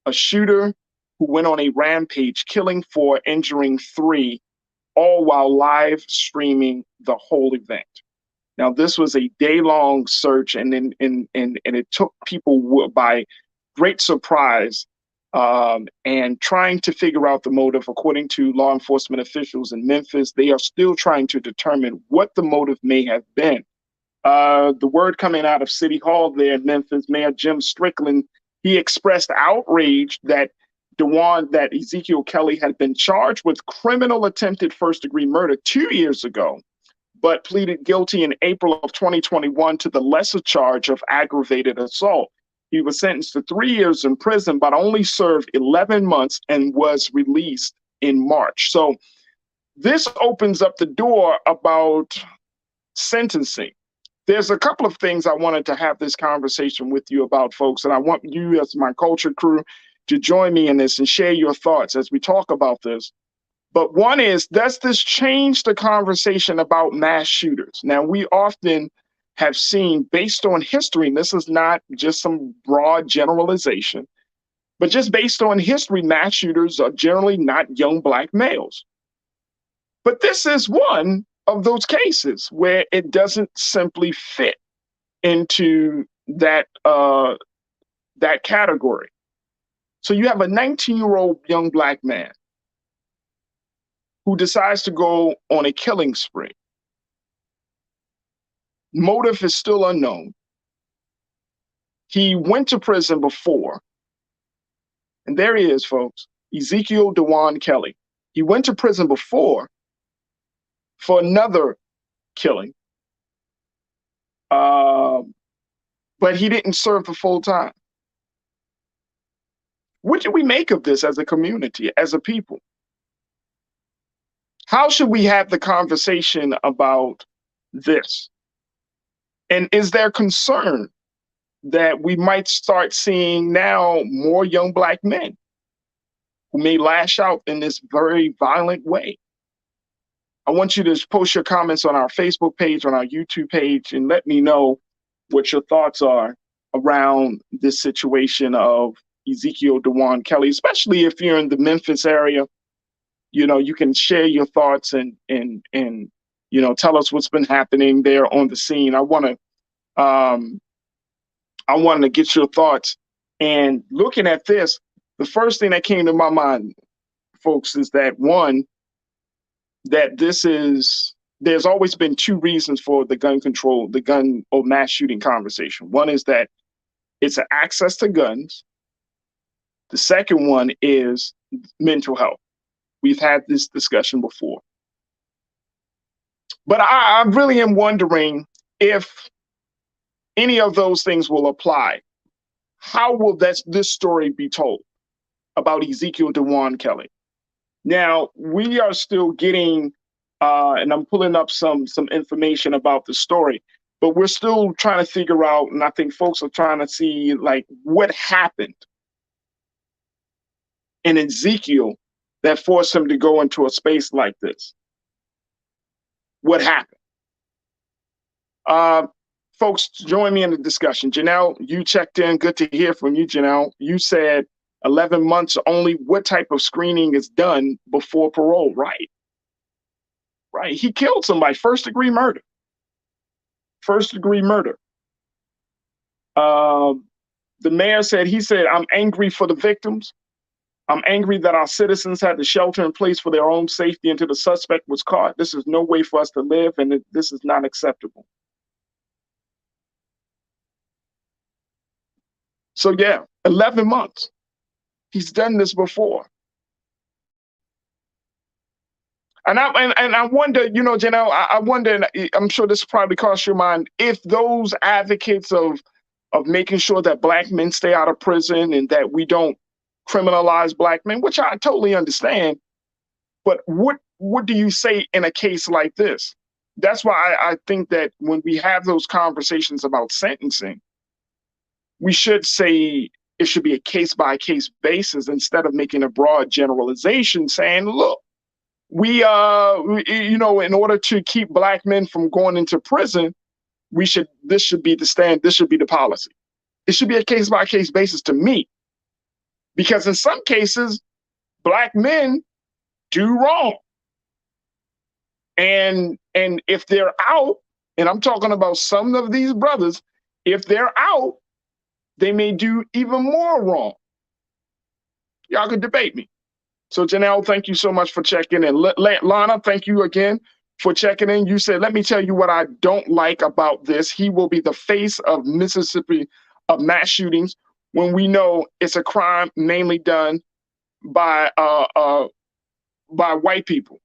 A shooter who went on a rampage, killing 4, injuring 3, all while live streaming the whole event. Now, this was a day-long search, and it took people by great surprise, and trying to figure out the motive. According to law enforcement officials in Memphis, they are still trying to determine what the motive may have been. The word coming out of City Hall there in Memphis, Mayor Jim Strickland, he expressed outrage that Ezekiel Kelly had been charged with criminal attempted first-degree murder 2 years ago, but pleaded guilty in April of 2021 to the lesser charge of aggravated assault. He was sentenced to 3 years in prison, but only served 11 months and was released in March. So this opens up the door about sentencing. There's a couple of things I wanted to have this conversation with you about, folks, and I want you as my culture crew to join me in this and share your thoughts as we talk about this. But one is, does this change the conversation about mass shooters? Now, we often have seen, based on history, and this is not just some broad generalization, but just based on history, mass shooters are generally not young Black males. But this is one of those cases where it doesn't simply fit into that category. So you have a 19-year-old young Black man who decides to go on a killing spree. Motive is still unknown. He went to prison before, and there he is, folks, Ezekiel DeJuan Kelly. He went to prison before for another killing, but he didn't serve the full time. What do we make of this as a community, as a people? How should we have the conversation about this? And is there concern that we might start seeing now more young Black men who may lash out in this very violent way? I want you to post your comments on our Facebook page, on our YouTube page, and let me know what your thoughts are around this situation of Ezekiel DeJuan Kelly, especially if you're in the Memphis area. You know, you can share your thoughts and you know, tell us what's been happening there on the scene. I wanted to get your thoughts. And looking at this, the first thing that came to my mind, folks, is that one, that there's always been two reasons for the gun or mass shooting conversation. One is that it's an access to guns. The second one is mental health. We've had this discussion before. But I really am wondering if any of those things will apply. How will this story be told about Ezekiel DeJuan Kelly? Now, we are still getting, and I'm pulling up some information about the story, but we're still trying to figure out, and I think folks are trying to see, like, what happened in Ezekiel that forced him to go into a space like this. What happened? Folks, join me in the discussion. Janelle, you checked in. Good to hear from you, Janelle. You said 11 months only. What type of screening is done before parole? Right. Right. He killed somebody. First-degree murder. First-degree murder. The mayor said, I'm angry for the victims. I'm angry that our citizens had to shelter in place for their own safety until the suspect was caught. This is no way for us to live, and this is not acceptable. So yeah, 11 months. He's done this before. And I wonder, you know, Janelle, I wonder, and I'm sure this probably crossed your mind, if those advocates of making sure that Black men stay out of prison and that we don't criminalize Black men, which I totally understand, but what do you say in a case like this? That's why I think that when we have those conversations about sentencing, we should say it should be a case-by-case basis instead of making a broad generalization saying, look, we you know, in order to keep Black men from going into prison, this should be the stand, this should be the policy. It should be a case-by-case basis to me. Because in some cases, Black men do wrong. And if they're out, and I'm talking about some of these brothers, if they're out, they may do even more wrong. Y'all could debate me. So Janelle, thank you so much for checking in. Lana, thank you again for checking in. You said, let me tell you what I don't like about this. He will be the face of Mississippi of mass shootings when we know it's a crime mainly done by white people,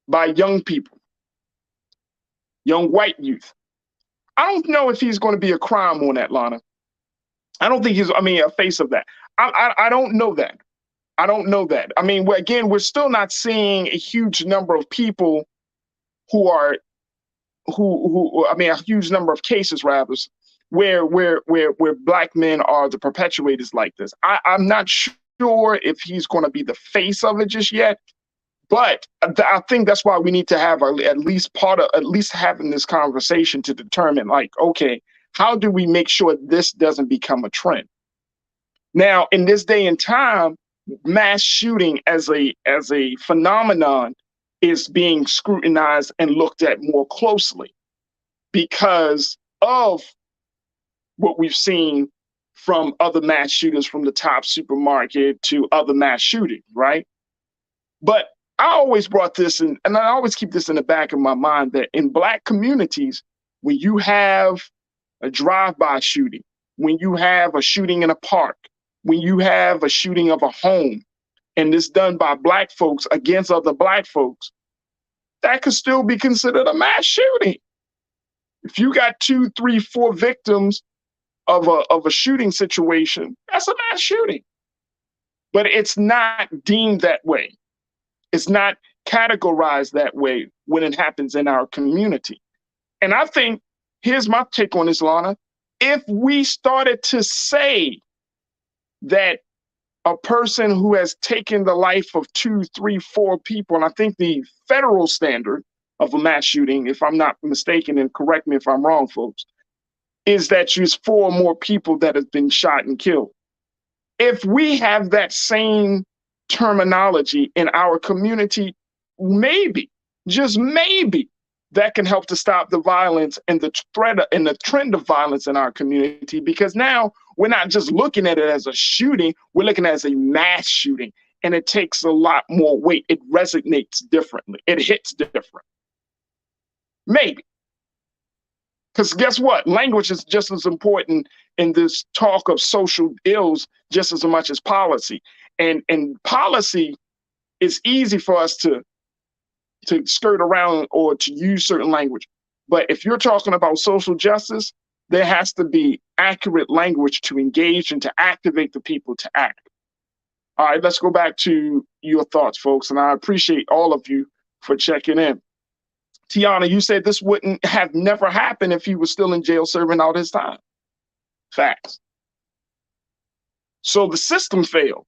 by young people, young white youth. I don't know if he's going to be a crime on that, Lana. I don't think he's, a face of that. I don't know that. I don't know that. I mean, again, we're still not seeing a huge number of people a huge number of cases, rather, where Black men are the perpetuators like this. I'm not sure if he's going to be the face of it just yet, but I think that's why we need to have at least having this conversation to determine, like, okay, how do we make sure this doesn't become a trend? Now, in this day and time, mass shooting as a phenomenon is being scrutinized and looked at more closely because of what we've seen from other mass shooters, from the Top supermarket to other mass shootings, right? But I always brought this in, and I always keep this in the back of my mind, that in Black communities, when you have a drive-by shooting, when you have a shooting in a park, when you have a shooting of a home, and it's done by Black folks against other Black folks, that could still be considered a mass shooting. If you got 2, 3, 4 victims of a shooting situation, that's a mass shooting. But it's not deemed that way. It's not categorized that way when it happens in our community. And I think, here's my take on this, Lana. If we started to say that a person who has taken the life of 2, 3, 4 people, and I think the federal standard of a mass shooting, if I'm not mistaken, and correct me if I'm wrong, folks, is that there's 4 or more people that have been shot and killed. If we have that same terminology in our community, maybe, just maybe, that can help to stop the violence and the threat and the trend of violence in our community, because now we're not just looking at it as a shooting, we're looking at it as a mass shooting, and it takes a lot more weight. It resonates differently. It hits different. Maybe. Because guess what? Language is just as important in this talk of social ills just as much as policy. And policy is easy for us to skirt around or to use certain language. But if you're talking about social justice, there has to be accurate language to engage and to activate the people to act. All right, let's go back to your thoughts, folks. And I appreciate all of you for checking in. Tiana, you said this wouldn't have never happened if he was still in jail serving out his time. Facts. So the system failed.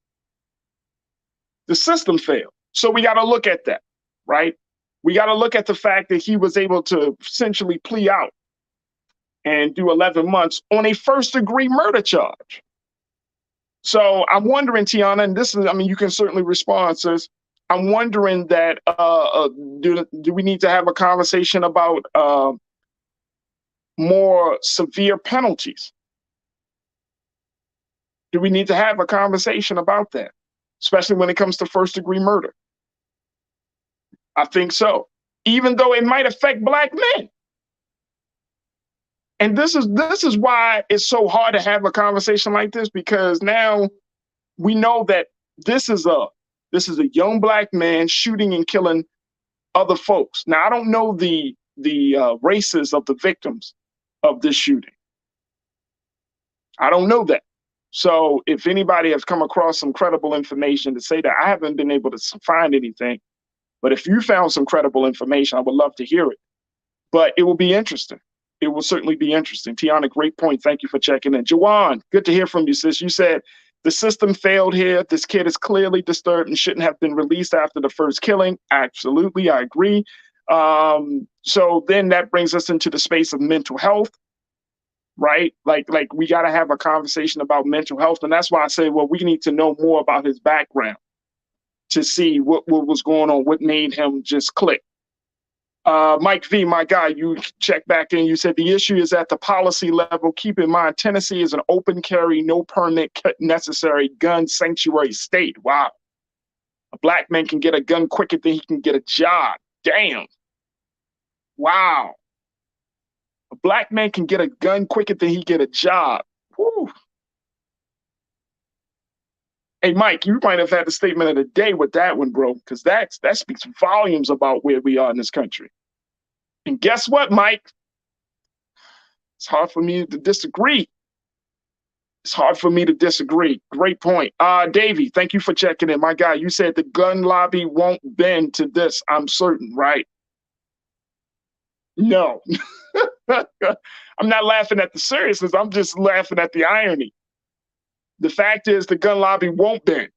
The system failed. So we got to look at that, right? We got to look at the fact that he was able to essentially plea out and do 11 months on a first-degree murder charge. So I'm wondering, Tiana, and this is, I mean, you can certainly respond, sis. I'm wondering that do we need to have a conversation about more severe penalties? Do we need to have a conversation about that, especially when it comes to first-degree murder? I think so, even though it might affect Black men. And this is why it's so hard to have a conversation like this, because now we know that this is a young Black man shooting and killing other folks. Now, I don't know the races of the victims of this shooting. I don't know that. So if anybody has come across some credible information to say that, I haven't been able to find anything. But if you found some credible information, I would love to hear it. But it will be interesting. It will certainly be interesting. Tiana, great point. Thank you for checking in. Jawan, good to hear from you, sis. You said the system failed here. This kid is clearly disturbed and shouldn't have been released after the first killing. Absolutely, I agree. So then that brings us into the space of mental health, right? Like we got to have a conversation about mental health. And that's why I say, well, we need to know more about his background to see what was going on, what made him just click. Mike V, my guy, you check back in. You said the issue is at the policy level. Keep in mind, Tennessee is an open carry, no permit necessary gun sanctuary state. Wow. A Black man can get a gun quicker than he can get a job. Damn. Wow. A Black man can get a gun quicker than he get a job. Whew. Hey, Mike, you might have had the statement of the day with that one, bro, because that speaks volumes about where we are in this country. And guess what, Mike? It's hard for me to disagree. It's hard for me to disagree. Great point. Davey, thank you for checking in. My guy, you said the gun lobby won't bend to this, I'm certain, right? No. I'm not laughing at the seriousness. I'm just laughing at the irony. The fact is the gun lobby won't bend.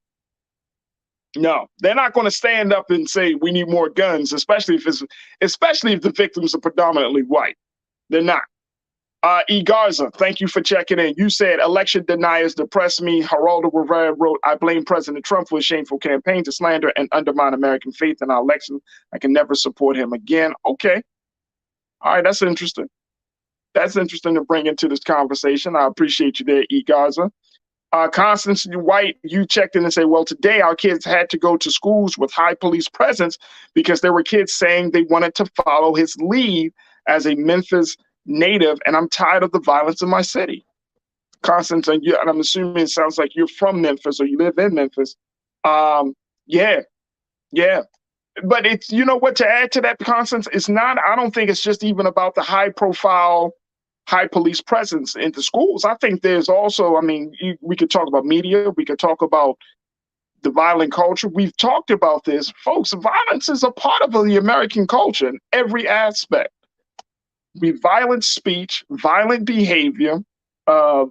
No, they're not going to stand up and say we need more guns, especially if the victims are predominantly white. They're not. E. Garza, thank you for checking in. You said election deniers depress me. Geraldo Rivera wrote, I blame President Trump for a shameful campaign to slander and undermine American faith in our election. I can never support him again. Okay. All right, that's interesting. That's interesting to bring into this conversation. I appreciate you there, E. Garza. Constance White, you checked in and said, well, today our kids had to go to schools with high police presence because there were kids saying they wanted to follow his lead as a Memphis native, and I'm tired of the violence in my city. Constance, and I'm assuming it sounds like you're from Memphis or you live in Memphis. Yeah. But it's, you know what, to add to that, Constance, it's not, I don't think it's just even about the high profile, high police presence in the schools. I think there's also, I mean, we could talk about media, we could talk about the violent culture. We've talked about this. Folks, violence is a part of the American culture in every aspect. Violent speech, violent behavior, I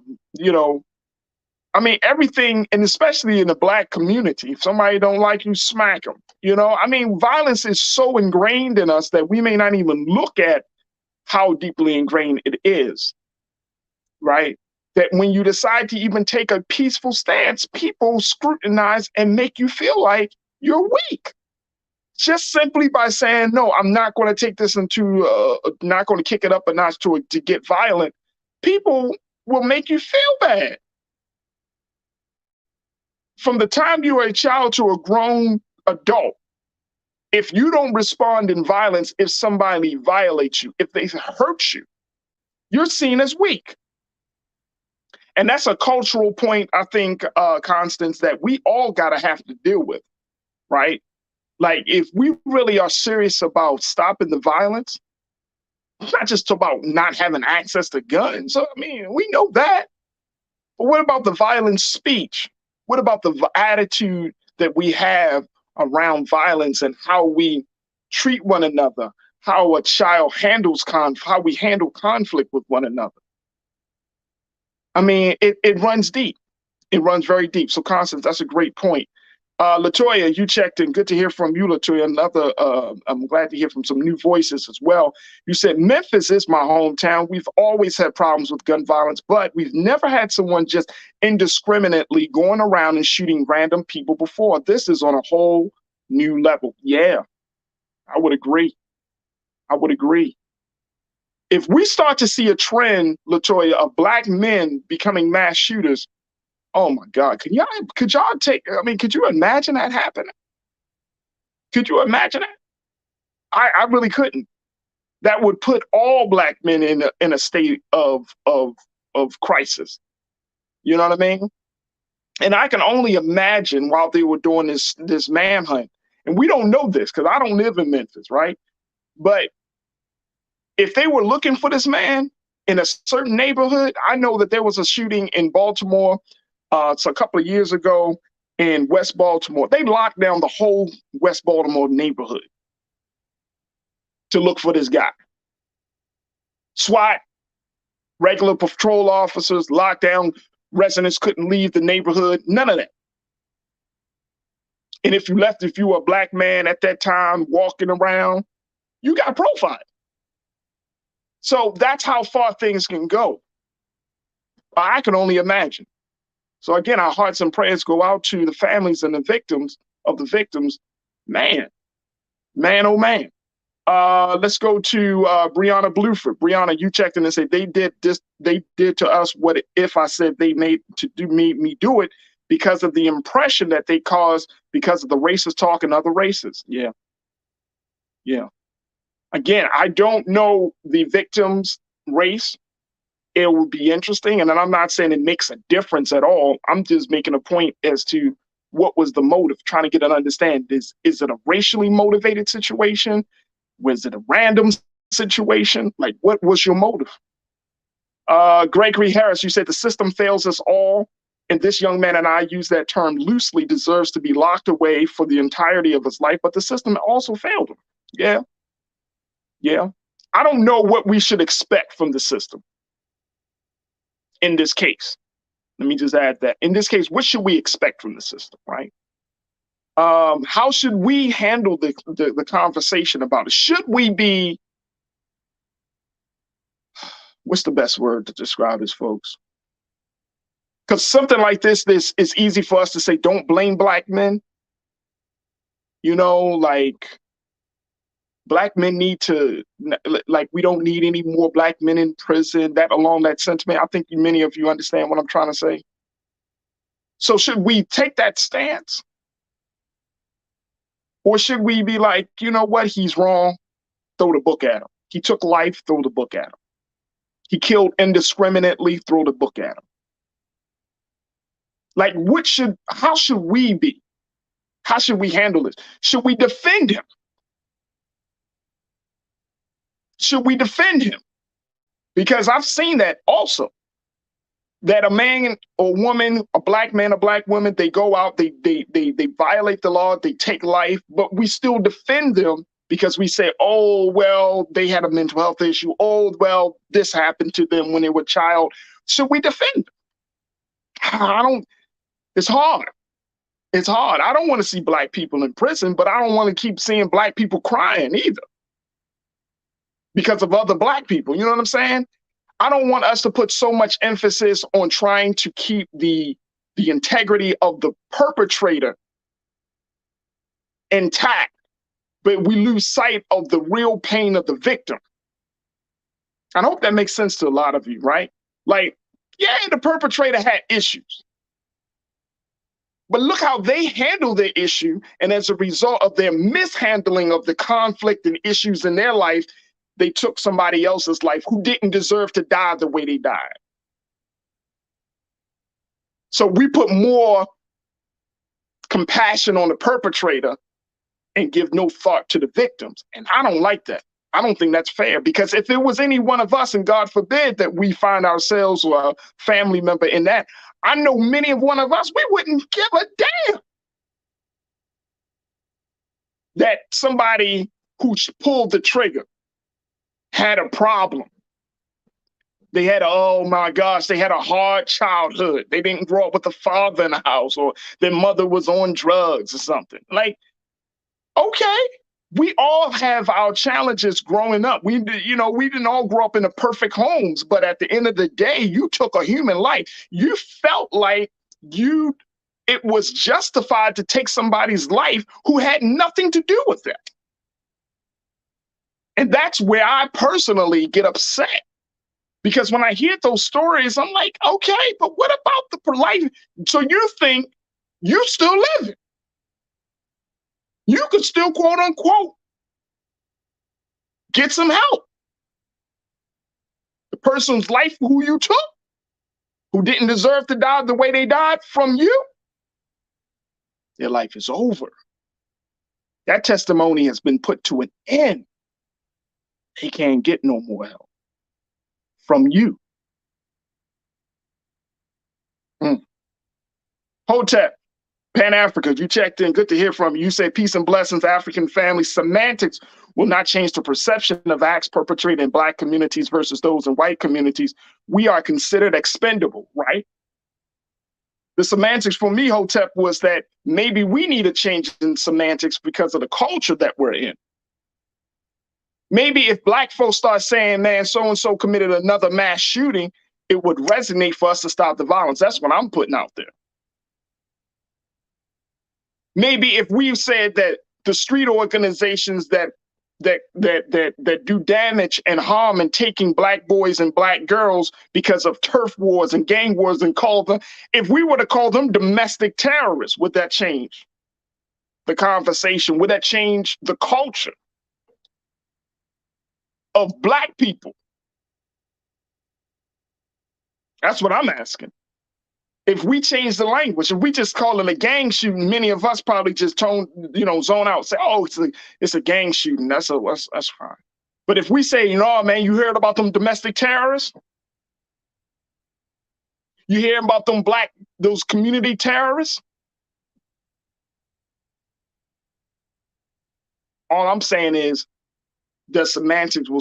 mean, everything, and especially in the Black community, if somebody don't like you, smack them. I mean, violence is so ingrained in us that we may not even look at how deeply ingrained it is, right? That when you decide to even take a peaceful stance, people scrutinize and make you feel like you're weak. Just simply by saying, no, I'm not going to take this into, not going to kick it up a notch to get violent. People will make you feel bad. From the time you are a child to a grown adult, if you don't respond in violence, if somebody violates you, if they hurt you, you're seen as weak. And that's a cultural point, I think, Constance, that we all got to have to deal with, right? Like, if we really are serious about stopping the violence, it's not just about not having access to guns. So, I mean, we know that. But what about the violent speech? What about the attitude that we have around violence and how we treat one another, how a child handles how we handle conflict with one another? I mean, it runs deep. It runs very deep. So, Constance, that's a great point. Latoya, you checked in. Good to hear from you, Latoya. I'm glad to hear from some new voices as well. You said, Memphis is my hometown. We've always had problems with gun violence, but we've never had someone just indiscriminately going around and shooting random people before. This is on a whole new level. Yeah, I would agree. I would agree. If we start to see a trend, Latoya, of Black men becoming mass shooters, oh my God, could y'all could you imagine that happening? Could you imagine that? I really couldn't. That would put all Black men in a state of crisis. You know what I mean? And I can only imagine while they were doing this manhunt, and we don't know this because I don't live in Memphis, right? But if they were looking for this man in a certain neighborhood, I know that there was a shooting in Baltimore. It's a couple of years ago in West Baltimore. They locked down the whole West Baltimore neighborhood to look for this guy. SWAT, regular patrol officers, locked down, residents couldn't leave the neighborhood, none of that. And if you were a Black man at that time walking around, you got profiled. So that's how far things can go. I can only imagine. So again, our hearts and prayers go out to the families and the victims of the victims. Man, oh man. Let's go to Brianna Bluford. Brianna, you checked in and said they did to us what if I said they made me do it because of the impression that they caused because of the racist talk and other races. Yeah. Yeah. Again, I don't know the victim's race. It would be interesting. And then I'm not saying it makes a difference at all. I'm just making a point as to what was the motive, trying to get an understanding. Is it a racially motivated situation? Was it a random situation? Like, what was your motive? Gregory Harris, you said the system fails us all. And this young man, and I use that term loosely, deserves to be locked away for the entirety of his life. But the system also failed him. Yeah. Yeah. I don't know what we should expect from the system. In this case, let me just add that. In this case, what should we expect from the system, right? How should we handle the conversation about it? Should we be, what's the best word to describe this, folks? Because something like this is easy for us to say, don't blame Black men. You know, like, Black men need to, like, we don't need any more Black men in prison, along that sentiment. I think many of you understand what I'm trying to say. So should we take that stance? Or should we be like, you know what, he's wrong, throw the book at him. He took life, throw the book at him. He killed indiscriminately, throw the book at him. Like, how should we be? How should we handle this? Should we defend him? Should we defend him? Because I've seen that also. That a man or woman, a Black man, a Black woman, they go out, they violate the law, they take life, but we still defend them because we say, oh, well, they had a mental health issue. Oh, well, this happened to them when they were a child. Should we defend them? It's hard. It's hard. I don't want to see Black people in prison, but I don't want to keep seeing Black people crying either. Because of other Black people, you know what I'm saying? I don't want us to put so much emphasis on trying to keep the integrity of the perpetrator intact, but we lose sight of the real pain of the victim. I hope that makes sense to a lot of you, right? Like, yeah, the perpetrator had issues, but look how they handle their issue. And as a result of their mishandling of the conflict and issues in their life, they took somebody else's life who didn't deserve to die the way they died. So we put more compassion on the perpetrator and give no thought to the victims. And I don't like that. I don't think that's fair, because if it was any one of us, and God forbid that we find ourselves or a family member in that, I know many of one of us, we wouldn't give a damn that somebody who pulled the trigger had a problem. They had, oh my gosh, they had a hard childhood. They didn't grow up with a father in the house, or their mother was on drugs or something. Like, okay, we all have our challenges growing up. We didn't all grow up in the perfect homes, but at the end of the day, you took a human life. You felt like it was justified to take somebody's life who had nothing to do with it. And that's where I personally get upset. Because when I hear those stories, I'm like, okay, but what about the life? So you think you still living? You could still, quote unquote, get some help. The person's life who you took, who didn't deserve to die the way they died from you, their life is over. That testimony has been put to an end. They can't get no more help from you. Hotep, Pan-Africa, you checked in. Good to hear from you. You say peace and blessings, African families. Semantics will not change the perception of acts perpetrated in Black communities versus those in white communities. We are considered expendable, right? The semantics for me, Hotep, was that maybe we need a change in semantics because of the culture that we're in. Maybe if Black folks start saying, man, so-and-so committed another mass shooting, it would resonate for us to stop the violence. That's what I'm putting out there. Maybe if we've said that the street organizations that do damage and harm and taking Black boys and Black girls because of turf wars and gang wars, and call them, if we were to call them domestic terrorists, would that change the conversation? Would that change the culture of Black people? That's what I'm asking. If we change the language, if we just call it a gang shooting, many of us probably just zone out, say, oh, it's a gang shooting. That's fine. But if we say, man, you heard about them domestic terrorists? You hear about those community terrorists? All I'm saying is, will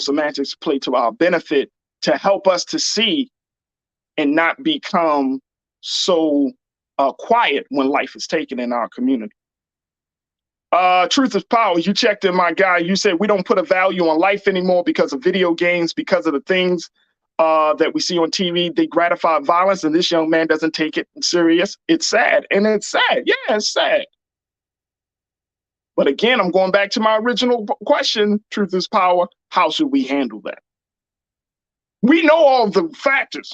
semantics play to our benefit to help us to see and not become so quiet when life is taken in our community? Truth is power. You checked in, my guy. You said we don't put a value on life anymore because of video games, because of the things that we see on TV. They gratify violence, and this young man doesn't take it serious. It's sad, and it's sad. Yeah, it's sad. But again, I'm going back to my original question, truth is power. How should we handle that? We know all the factors,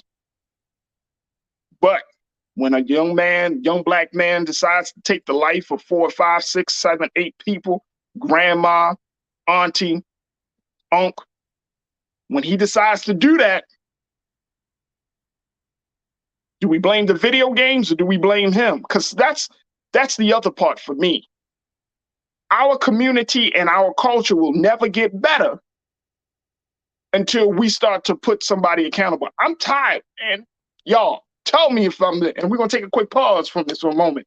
but when a young Black man decides to take the life of 4, 5, 6, 7, 8 people, grandma, auntie, uncle, when he decides to do that, do we blame the video games or do we blame him? Because that's the other part for me. Our community and our culture will never get better until we start to put somebody accountable. I'm tired, and y'all, tell me if I'm there. And we're going to take a quick pause from this for a moment.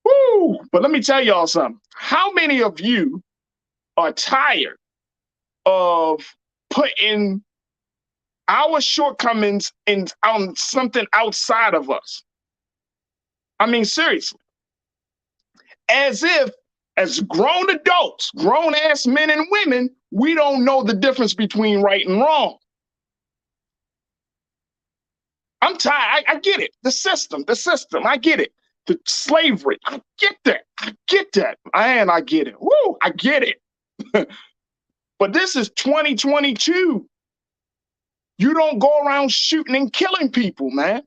Woo! But let me tell y'all something. How many of you are tired of putting our shortcomings on something outside of us? I mean, seriously. As if, as grown adults, grown-ass men and women, we don't know the difference between right and wrong. I'm tired. I get it. The system. I get it. The slavery. I get that. And I get it. Woo, I get it. But this is 2022. You don't go around shooting and killing people, man.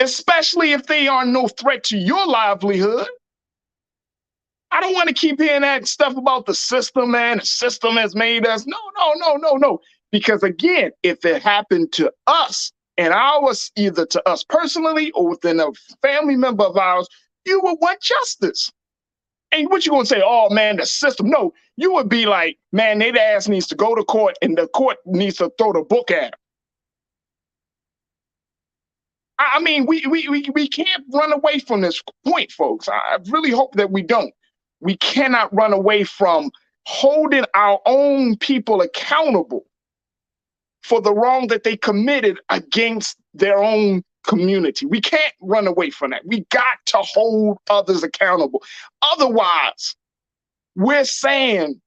Especially if they are no threat to your livelihood. I don't want to keep hearing that stuff about the system, man. The system has made us. No, no, no, no, no. Because again, if it happened to us and ours, either to us personally or within a family member of ours, you would want justice. And what you gonna say? Oh man, the system. No, you would be like, man, their ass needs to go to court and the court needs to throw the book at them. I mean, we can't run away from this point, folks. I really hope that we don't. We cannot run away from holding our own people accountable for the wrong that they committed against their own community. We can't run away from that. We got to hold others accountable. Otherwise, we're saying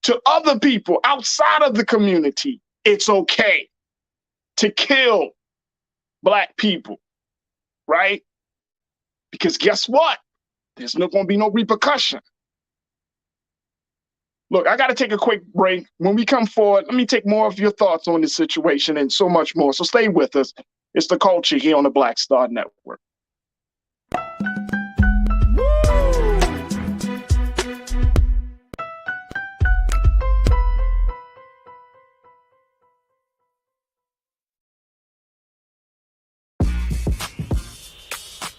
to other people outside of the community, it's okay to kill Black people, right? Because guess what? There's not going to be no repercussion. Look, I got to take a quick break. When we come forward, let me take more of your thoughts on this situation and so much more. So stay with us. It's The Culture here on the Black Star Network.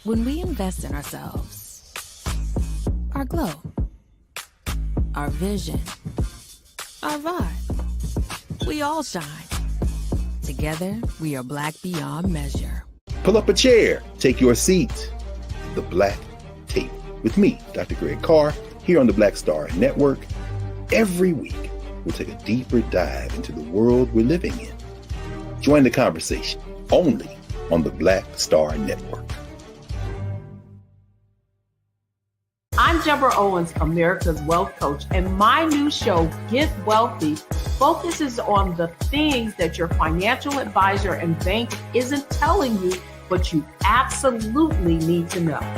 When we invest in ourselves, our glow, our vision, our vibe, we all shine. Together, we are Black beyond measure. Pull up a chair, take your seat. The Black Tape with me, Dr. Greg Carr, here on the Black Star Network. Every week, we'll take a deeper dive into the world we're living in. Join the conversation only on the Black Star Network. I'm Deborah Owens, America's Wealth Coach, and my new show, Get Wealthy, focuses on the things that your financial advisor and bank isn't telling you, but you absolutely need to know.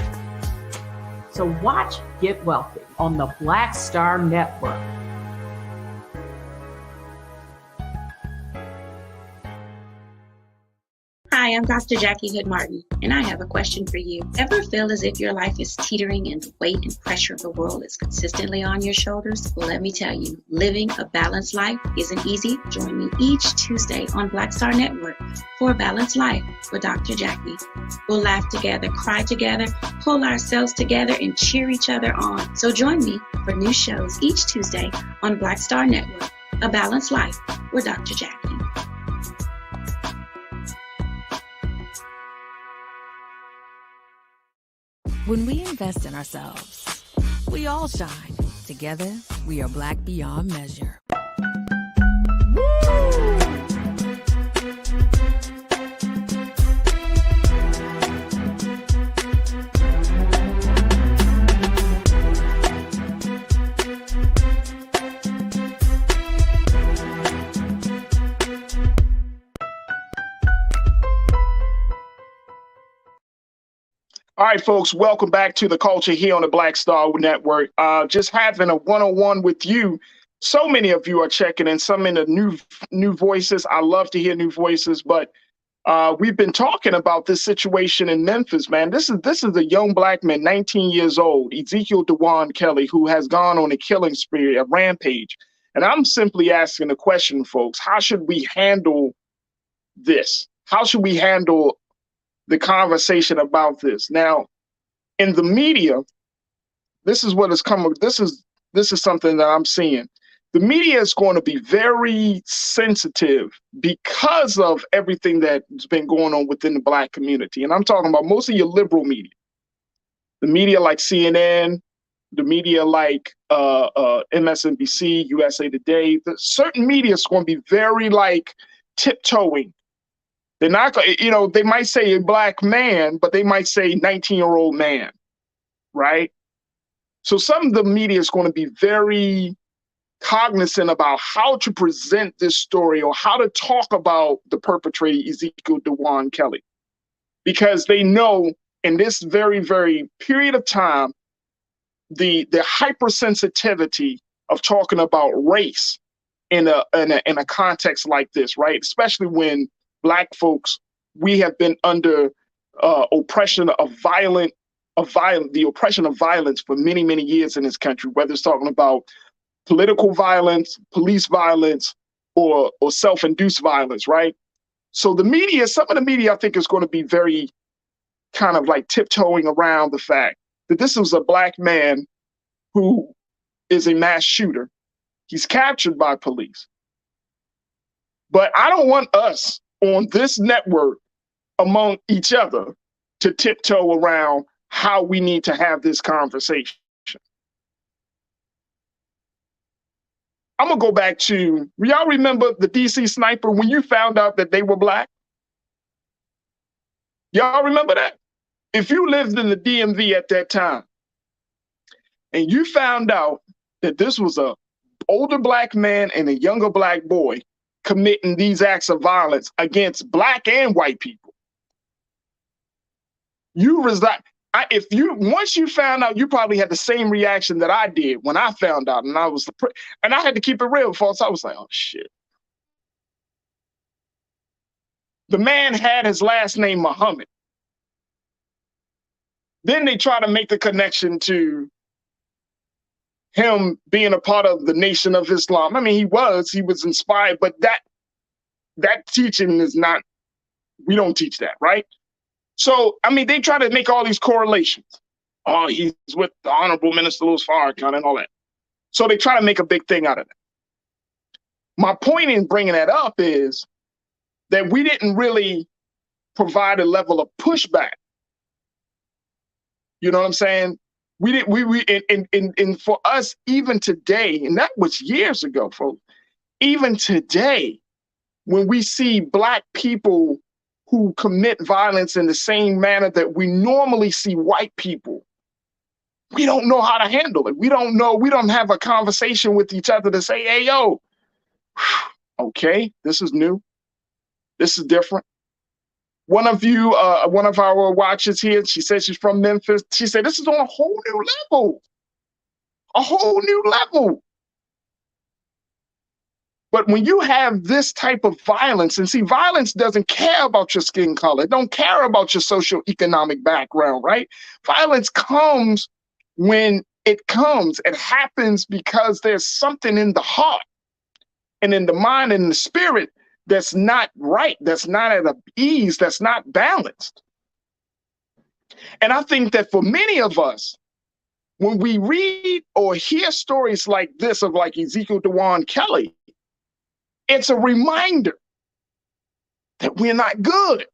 So watch Get Wealthy on the Black Star Network. Hi, I'm Dr. Jackie Hood Martin, and I have a question for you. Ever feel as if your life is teetering and the weight and pressure of the world is consistently on your shoulders? Well, let me tell you, living a balanced life isn't easy. Join me each Tuesday on Black Star Network for A Balanced Life with Dr. Jackie. We'll laugh together, cry together, pull ourselves together, and cheer each other on. So join me for new shows each Tuesday on Black Star Network, A Balanced Life with Dr. Jackie. When we invest in ourselves, we all shine. Together, we are Black beyond measure. All right, folks, welcome back to The Culture here on the Black Star Network. Just having a one-on-one with you. So many of you are checking in, some in the new voices. I love to hear new voices, but we've been talking about this situation in Memphis, man. This is a young Black man, 19 years old, Ezekiel DeJuan Kelly, who has gone on a killing spree, a rampage. And I'm simply asking the question, folks, how should we handle this? How should we handle the conversation about this? Now, in the media, this is what has come. This is something that I'm seeing. The media is going to be very sensitive because of everything that's been going on within the Black community. And I'm talking about most of your liberal media. The media like CNN, the media like MSNBC, USA Today. Certain media is going to be very like tiptoeing. They're not going to, they might say a Black man, but they might say 19-year-old man, right? So some of the media is going to be very cognizant about how to present this story or how to talk about the perpetrator, Ezekiel DeJuan Kelly, because they know in this very, very period of time, the hypersensitivity of talking about race in a context like this, right? Especially when Black folks, we have been under oppression of violent of violence, the oppression of violence for many, many years in this country, whether it's talking about political violence, police violence, or self-induced violence, right? So the media, some of the media, I think, is going to be very kind of like tiptoeing around the fact that this was a black man who is a mass shooter. He's captured by police. But I don't want us on this network among each other to tiptoe around how we need to have this conversation. I'm going to go back to, y'all remember the DC sniper when you found out that they were black? Y'all remember that? If you lived in the DMV at that time and you found out that this was a older black man and a younger black boy committing these acts of violence against black and white people, you resign. Once you found out, you probably had the same reaction that I did when I found out, and I had to keep it real, folks. I was like, oh shit. The man had his last name Muhammad. Then they try to make the connection to him being a part of the Nation of Islam. I mean, he was inspired, but that teaching is not, we don't teach that, right? So, I mean, they try to make all these correlations. Oh, he's with the Honorable Minister Louis Farrakhan and all that. So they try to make a big thing out of that. My point in bringing that up is that we didn't really provide a level of pushback. You know what I'm saying? And for us, even today, and that was years ago, folks, even today, when we see black people who commit violence in the same manner that we normally see white people, we don't know how to handle it. We don't know. We don't have a conversation with each other to say, hey, yo, okay, this is new. This is different. One of our watchers here, she said she's from Memphis. She said, this is on a whole new level. A whole new level. But when you have this type of violence, and see, violence doesn't care about your skin color. It don't care about your socioeconomic background, right? Violence comes when it comes. It happens because there's something in the heart and in the mind and the spirit that's not right, that's not at ease, that's not balanced. And I think that for many of us, when we read or hear stories like this of like Ezekiel DeJuan Kelly, it's a reminder that we're not good.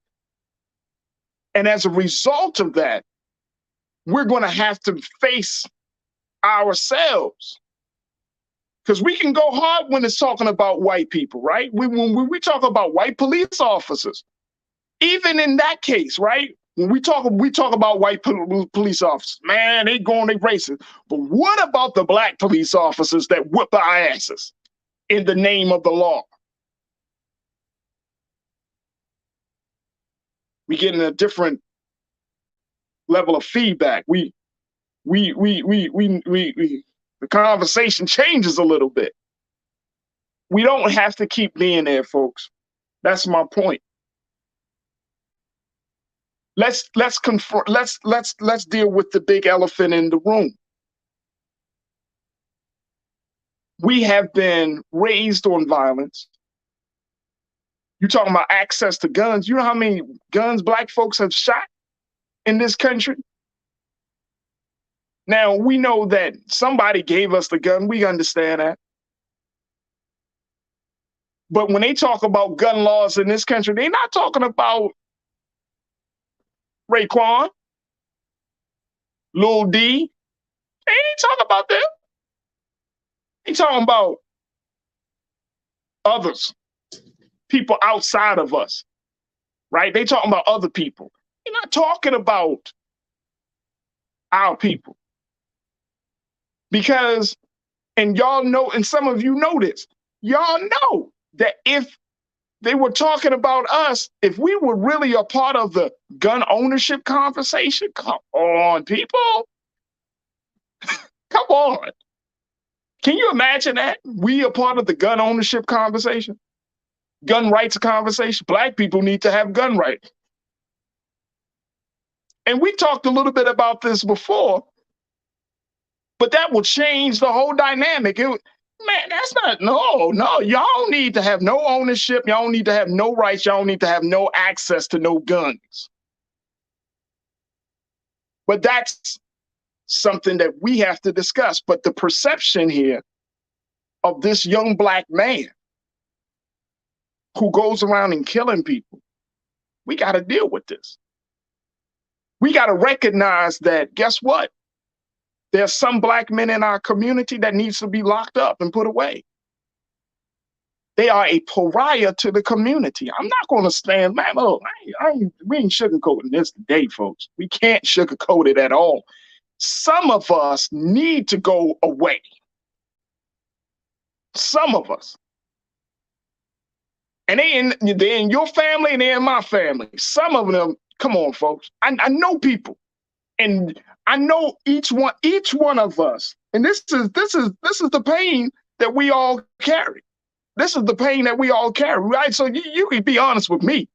And as a result of that, we're going to have to face ourselves. Because we can go hard when it's talking about white people, right? When we talk about white police officers, even in that case, right? When we talk about white police officers, man, they racist. But what about the black police officers that whip our asses in the name of the law? We get in a different level of feedback. The conversation changes a little bit. We don't have to keep being there, folks. That's my point. Let's deal with the big elephant in the room. We have been raised on violence. You're talking about access to guns. You know how many guns black folks have shot in this country? Now, we know that somebody gave us the gun. We understand that. But when they talk about gun laws in this country, they're not talking about Raekwon, Lil D. They ain't talking about them. They talking about others, people outside of us, right? They talking about other people. They're not talking about our people. Because, and y'all know, and some of you know this, y'all know that if they were talking about us, if we were really a part of the gun ownership conversation, come on, people. Come on. Can you imagine that? We are part of the gun ownership conversation, gun rights conversation. Black people need to have gun rights. And we talked a little bit about this before, but that will change the whole dynamic. Man, that's not, no. Y'all don't need to have no ownership. Y'all don't need to have no rights. Y'all don't need to have no access to no guns. But that's something that we have to discuss. But the perception here of this young black man who goes around and killing people, we got to deal with this. We got to recognize that, guess what? There's some black men in our community that needs to be locked up and put away. They are a pariah to the community. I'm not going to stand, man, look, we ain't sugarcoating this today, folks. We can't sugarcoat it at all. Some of us need to go away. Some of us. And they're in your family and they're in my family. Some of them, come on, folks. I know people. And I know each one of us, and this is the pain that we all carry. This is the pain that we all carry, right? So you can be honest with me.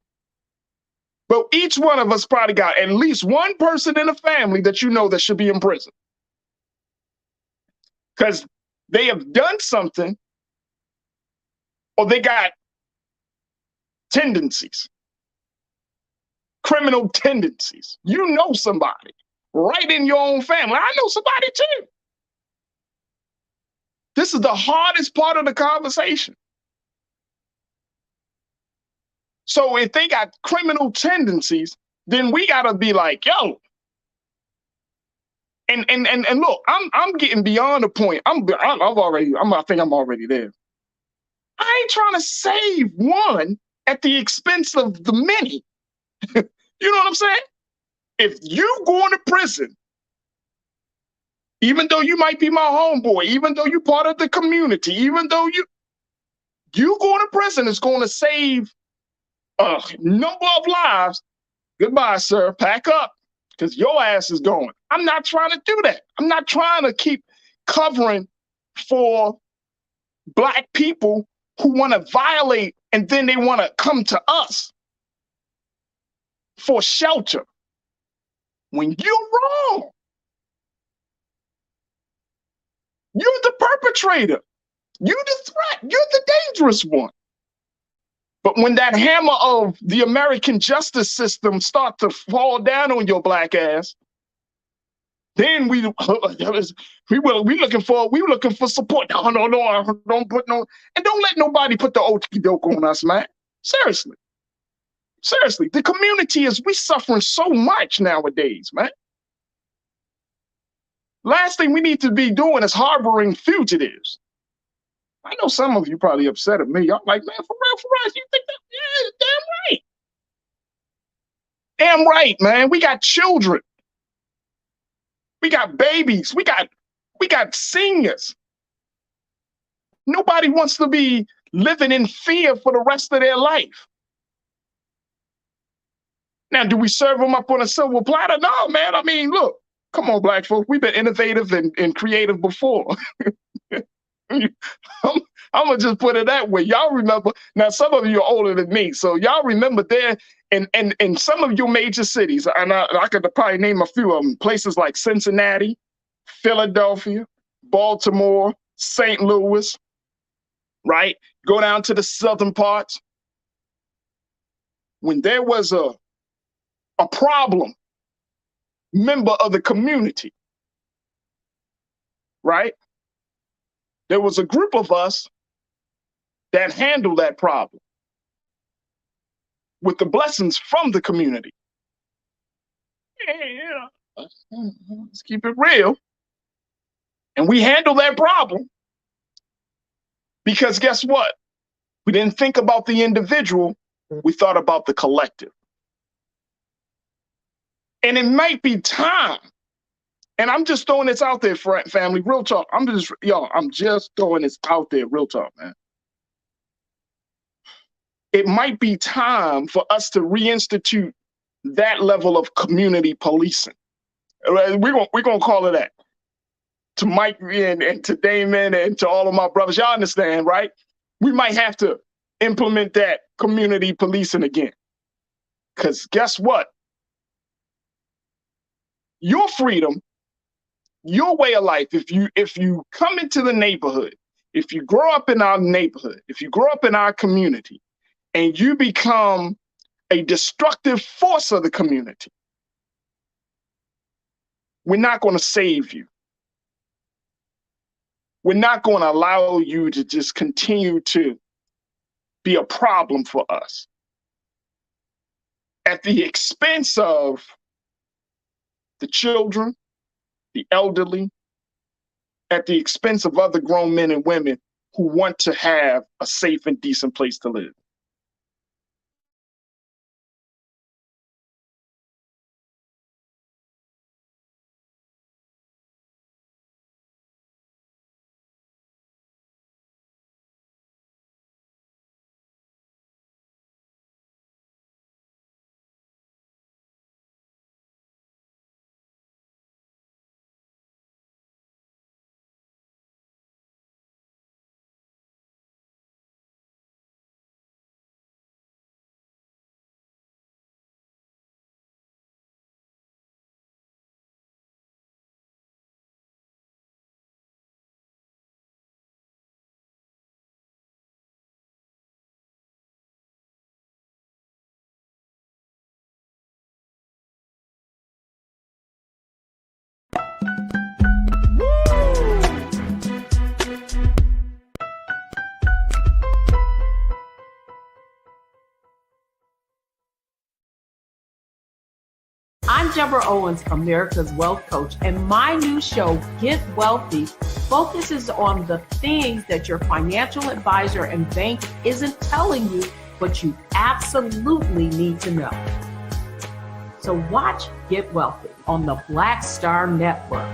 But each one of us probably got at least one person in the family that you know that should be in prison. Because they have done something or they got tendencies, criminal tendencies. You know somebody. Right in your own family. I know somebody too. This is the hardest part of the conversation. So if they got criminal tendencies, then we gotta be like, yo. And look, I'm getting beyond the point. I think I'm already there. I ain't trying to save one at the expense of the many. You know what I'm saying? If you going to prison, even though you might be my homeboy, even though you're part of the community, even though you going to prison is going to save a number of lives, goodbye, sir. Pack up, because your ass is going. I'm not trying to do that. I'm not trying to keep covering for black people who want to violate and then they want to come to us for shelter. When you're wrong, you're the perpetrator. You're the threat. You're the dangerous one. But when that hammer of the American justice system start to fall down on your black ass, then we looking for support. No, don't put no, and don't let nobody put the okey doke on us, man. Seriously. Seriously, the community we suffering so much nowadays, man. Last thing we need to be doing is harboring fugitives. I know some of you probably upset at me. Y'all like, man, for real, you think that? Yeah, damn right. Damn right, man. We got children. We got babies. We got seniors. Nobody wants to be living in fear for the rest of their life. Now, do we serve them up on a silver platter? No, man. I mean, look, come on, black folks. We've been innovative and creative before. I'm going to just put it that way. Y'all remember, now some of you are older than me, so y'all remember there in some of your major cities, and I could probably name a few of them, places like Cincinnati, Philadelphia, Baltimore, St. Louis, right? Go down to the southern parts. When there was a problem member of the community, right? There was a group of us that handled that problem with the blessings from the community. Yeah, let's keep it real. And we handled that problem because guess what? We didn't think about the individual, we thought about the collective. And it might be time, and I'm just throwing this out there, family, real talk. I'm just throwing this out there, real talk, man. It might be time for us to reinstitute that level of community policing. We're gonna call it that. To Mike and to Damon and to all of my brothers, y'all understand, right? We might have to implement that community policing again. Because guess what? your freedom, your way of life, if you come into the neighborhood, if you grow up in our neighborhood, if you grow up in our community, and you become a destructive force of the community, we're not going to save you. We're not going to allow you to just continue to be a problem for us at the expense of the children, the elderly, at the expense of other grown men and women who want to have a safe and decent place to live. I'm Deborah Owens, America's Wealth Coach, and my new show, Get Wealthy, focuses on the things that your financial advisor and bank isn't telling you, but you absolutely need to know. So watch Get Wealthy on the Black Star Network.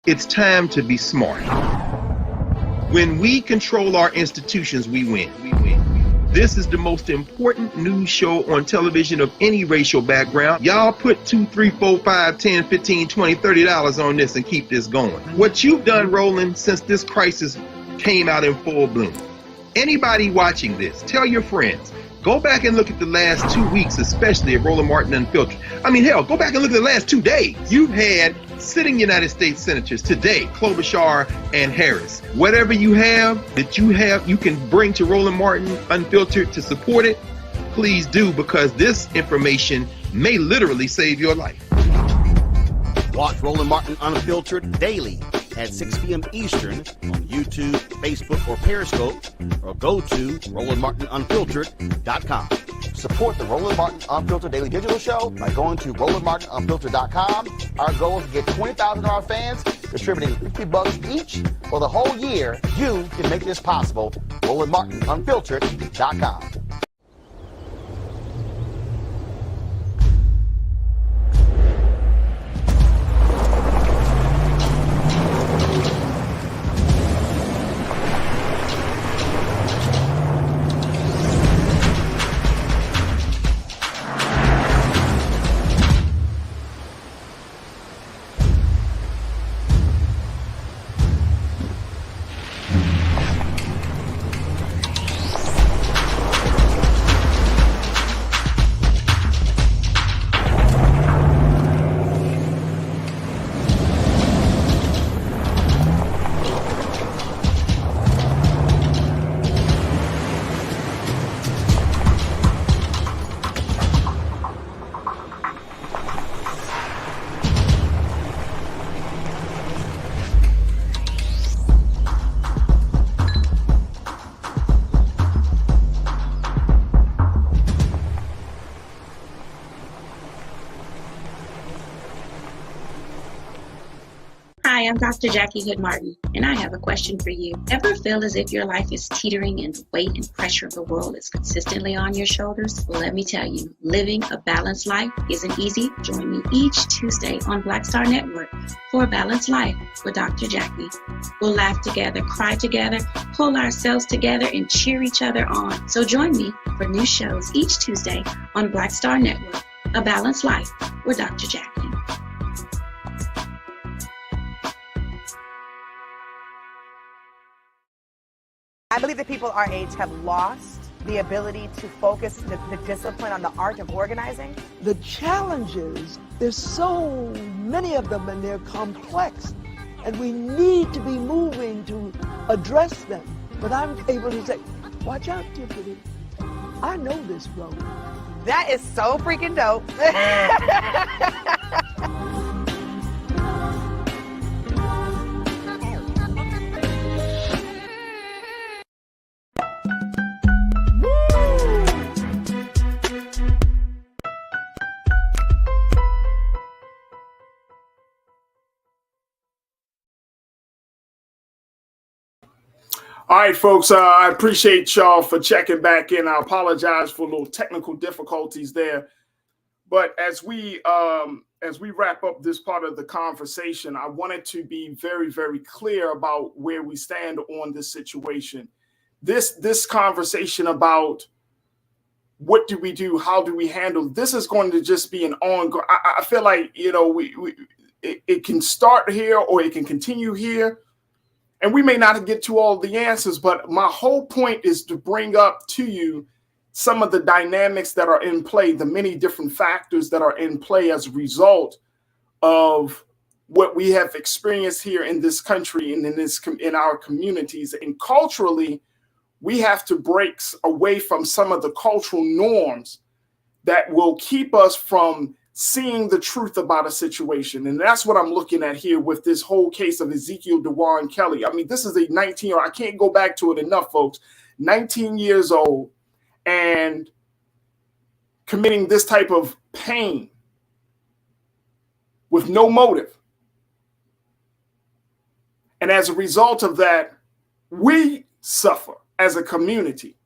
It's time to be smart. When we control our institutions, we win. This is the most important news show on television of any racial background. Y'all put $2, $3, $4, $5, $10, $15, $20, $30 on this and keep this going. What you've done, Roland, since this crisis came out in full bloom. Anybody watching this, tell your friends. Go back and look at the last 2 weeks, especially of Roland Martin Unfiltered. I mean, hell, go back and look at the last 2 days. You've had sitting United States senators today, Klobuchar and Harris. Whatever you have that you can bring to Roland Martin Unfiltered to support it, please do, because this information may literally save your life. Watch Roland Martin Unfiltered daily at 6 p.m. Eastern on YouTube, Facebook, or Periscope, or go to RolandMartinUnfiltered.com. Support the Roland Martin Unfiltered Daily Digital Show by going to RolandMartinUnfiltered.com. Our goal is to get 20,000 of our fans contributing $50 each for the whole year. You can make this possible. RolandMartinUnfiltered.com. Hi, I'm Dr. Jackie Hood Martin, and I have a question for you. Ever feel as if your life is teetering and the weight and pressure of the world is consistently on your shoulders? Well, let me tell you, living a balanced life isn't easy. Join me each Tuesday on Black Star Network for A Balanced Life with Dr. Jackie. We'll laugh together, cry together, pull ourselves together, and cheer each other on. So join me for new shows each Tuesday on Black Star Network, A Balanced Life with Dr. Jackie. I believe that people our age have lost the ability to focus the discipline on the art of organizing. The challenges, there's so many of them and they're complex, and we need to be moving to address them. But I'm able to say, watch out, Tiffany. I know this road. That is so freaking dope. All right, folks, I appreciate y'all for checking back in. I apologize for a little technical difficulties there. But as we wrap up this part of the conversation, I wanted to be very, very clear about where we stand on this situation. This conversation about what do we do, how do we handle this is going to just be an ongoing. I feel like, you know, it can start here or it can continue here. And we may not get to all the answers, but my whole point is to bring up to you some of the dynamics that are in play, the many different factors that are in play as a result of what we have experienced here in this country and in our communities. And culturally, we have to break away from some of the cultural norms that will keep us from seeing the truth about a situation. And that's what I'm looking at here with this whole case of Ezekiel DeJuan Kelly. I mean, this is a 19-year-old. I can't go back to it enough, folks. 19 years old and committing this type of pain with no motive. And as a result of that, we suffer as a community.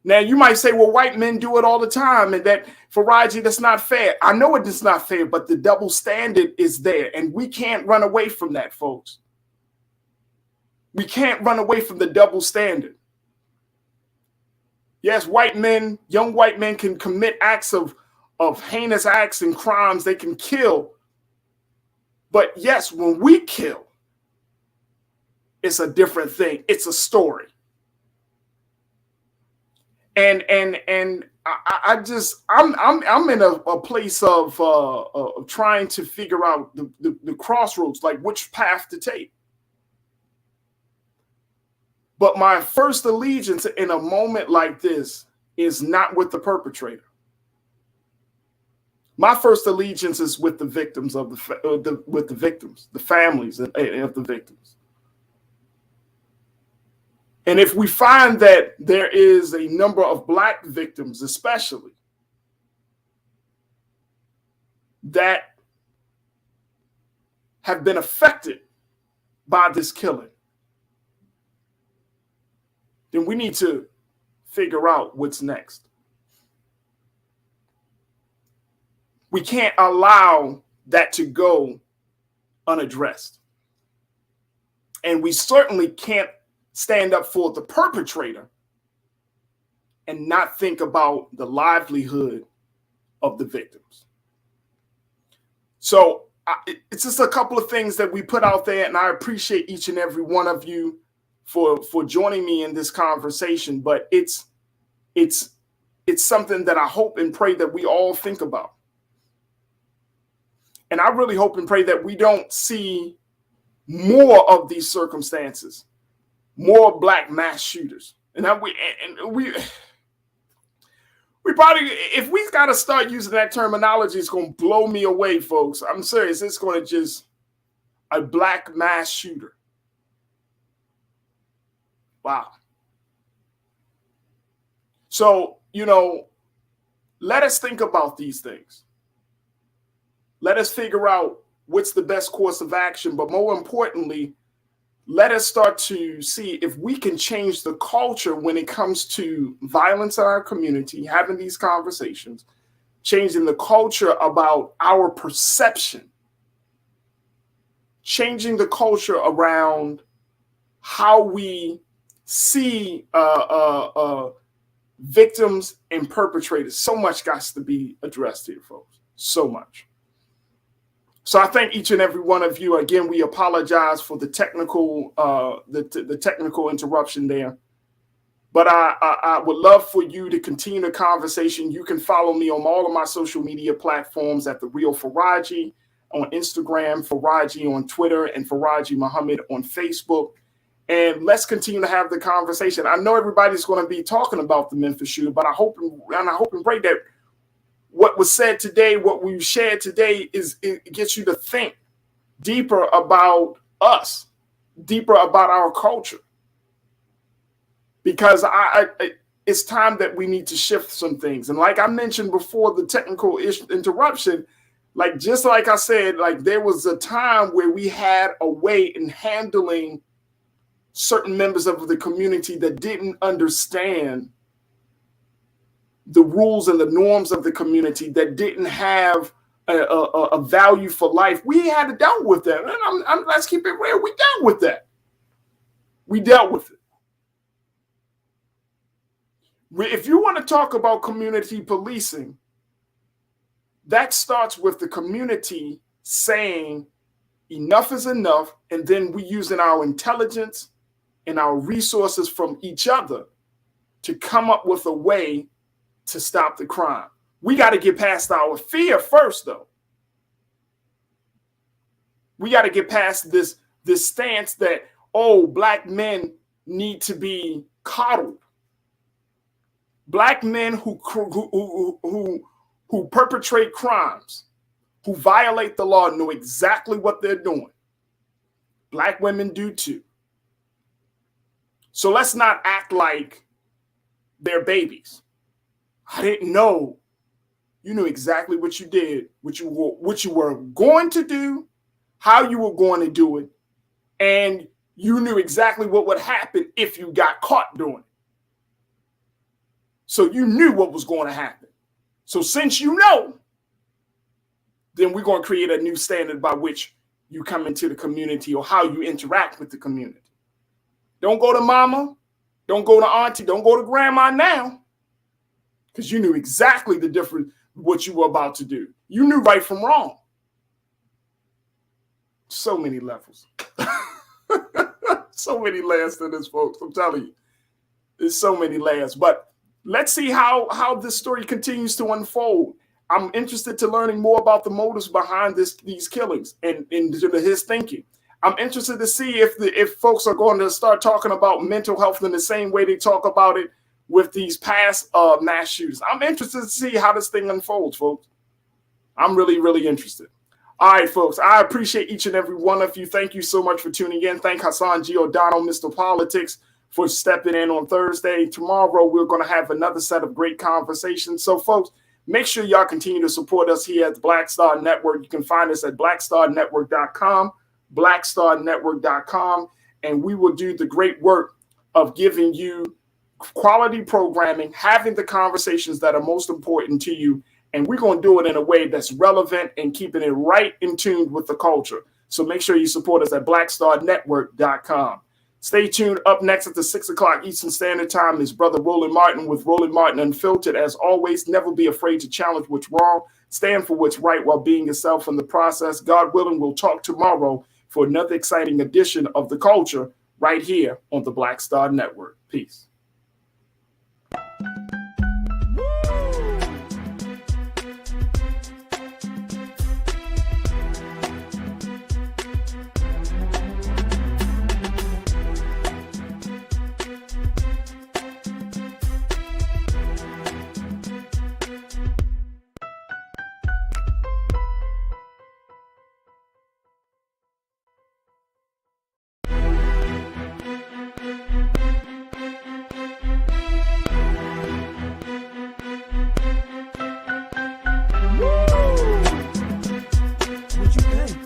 Now, you might say, well, white men do it all the time, and that, Farajii, that's not fair. I know it is not fair, but the double standard is there, and we can't run away from that, folks. We can't run away from the double standard. Yes, white men, young white men can commit acts of heinous acts and crimes. They can kill. But yes, when we kill, it's a different thing. It's a story. And I'm in a place of trying to figure out the crossroads, like which path to take. But my first allegiance in a moment like this is not with the perpetrator. My first allegiance is with the victims of the families of the victims. And if we find that there is a number of Black victims, especially, that have been affected by this killing, then we need to figure out what's next. We can't allow that to go unaddressed. And we certainly can't stand up for the perpetrator and not think about the livelihood of the victims. So it's just a couple of things that we put out there, and I appreciate each and every one of you for joining me in this conversation. But it's something that I hope and pray that we all think about. And I really hope and pray that we don't see more of these circumstances, more Black mass shooters. And we probably, if we got to start using that terminology, it's going to blow me away, folks. I'm serious. It's going to just a Black mass shooter. Wow. So, let us think about these things. Let us figure out what's the best course of action, but more importantly, let us start to see if we can change the culture when it comes to violence in our community, having these conversations, changing the culture about our perception, changing the culture around how we see victims and perpetrators. So much got to be addressed here, folks. So much. So I thank each and every one of you. Again, we apologize for the technical the technical interruption there. But I would love for you to continue the conversation. You can follow me on all of my social media platforms at The Real Farajii on Instagram, Farajii on Twitter, and Farajii Muhammad on Facebook. And let's continue to have the conversation. I know everybody's going to be talking about the Memphis shooting, but I hope and pray that what was said today, what we've shared today, it gets you to think deeper about us, deeper about our culture. Because it's time that we need to shift some things. And like I mentioned before the technical interruption, just like I said, there was a time where we had a way in handling certain members of the community that didn't understand the rules and the norms of the community, that didn't have a value for life. We had to deal with that. And let's keep it real. We dealt with that. We dealt with it. If you want to talk about community policing, that starts with the community saying enough is enough, and then we using our intelligence and our resources from each other to come up with a way to stop the crime. We got to get past our fear first, though. We got to get past this stance that, oh, black men need to be coddled. Black men who perpetrate crimes, who violate the law, know exactly what they're doing. Black women do too. So let's not act like they're babies. I didn't know. You knew exactly what you did, what you were going to do, how you were going to do it, and you knew exactly what would happen if you got caught doing it. So you knew what was going to happen. So since you know, then we're going to create a new standard by which you come into the community or how you interact with the community. Don't go to mama. Don't go to auntie. Don't go to grandma now. Because you knew exactly the difference, what you were about to do. You knew right from wrong. So many levels. So many layers to this, folks. I'm telling you. There's so many layers. But let's see how this story continues to unfold. I'm interested to learning more about the motives behind these killings and his thinking. I'm interested to see if folks are going to start talking about mental health in the same way they talk about it with these past mass shootings. I'm interested to see how this thing unfolds, folks. I'm really, really interested. All right, folks, I appreciate each and every one of you. Thank you so much for tuning in. Thank Hassan G. O'Donnell, Mr. Politics, for stepping in on Thursday. Tomorrow, we're going to have another set of great conversations. So, folks, make sure y'all continue to support us here at the Black Star Network. You can find us at blackstarnetwork.com, blackstarnetwork.com, and we will do the great work of giving you quality programming, having the conversations that are most important to you, and we're going to do it in a way that's relevant and keeping it right in tune with the culture. So make sure you support us at blackstarnetwork.com. Stay tuned. Up next at the 6 o'clock Eastern Standard Time is Brother Roland Martin with Roland Martin Unfiltered. As always, never be afraid to challenge what's wrong. Stand for what's right while being yourself in the process. God willing, we'll talk tomorrow for another exciting edition of The Culture right here on the Black Star Network. Peace.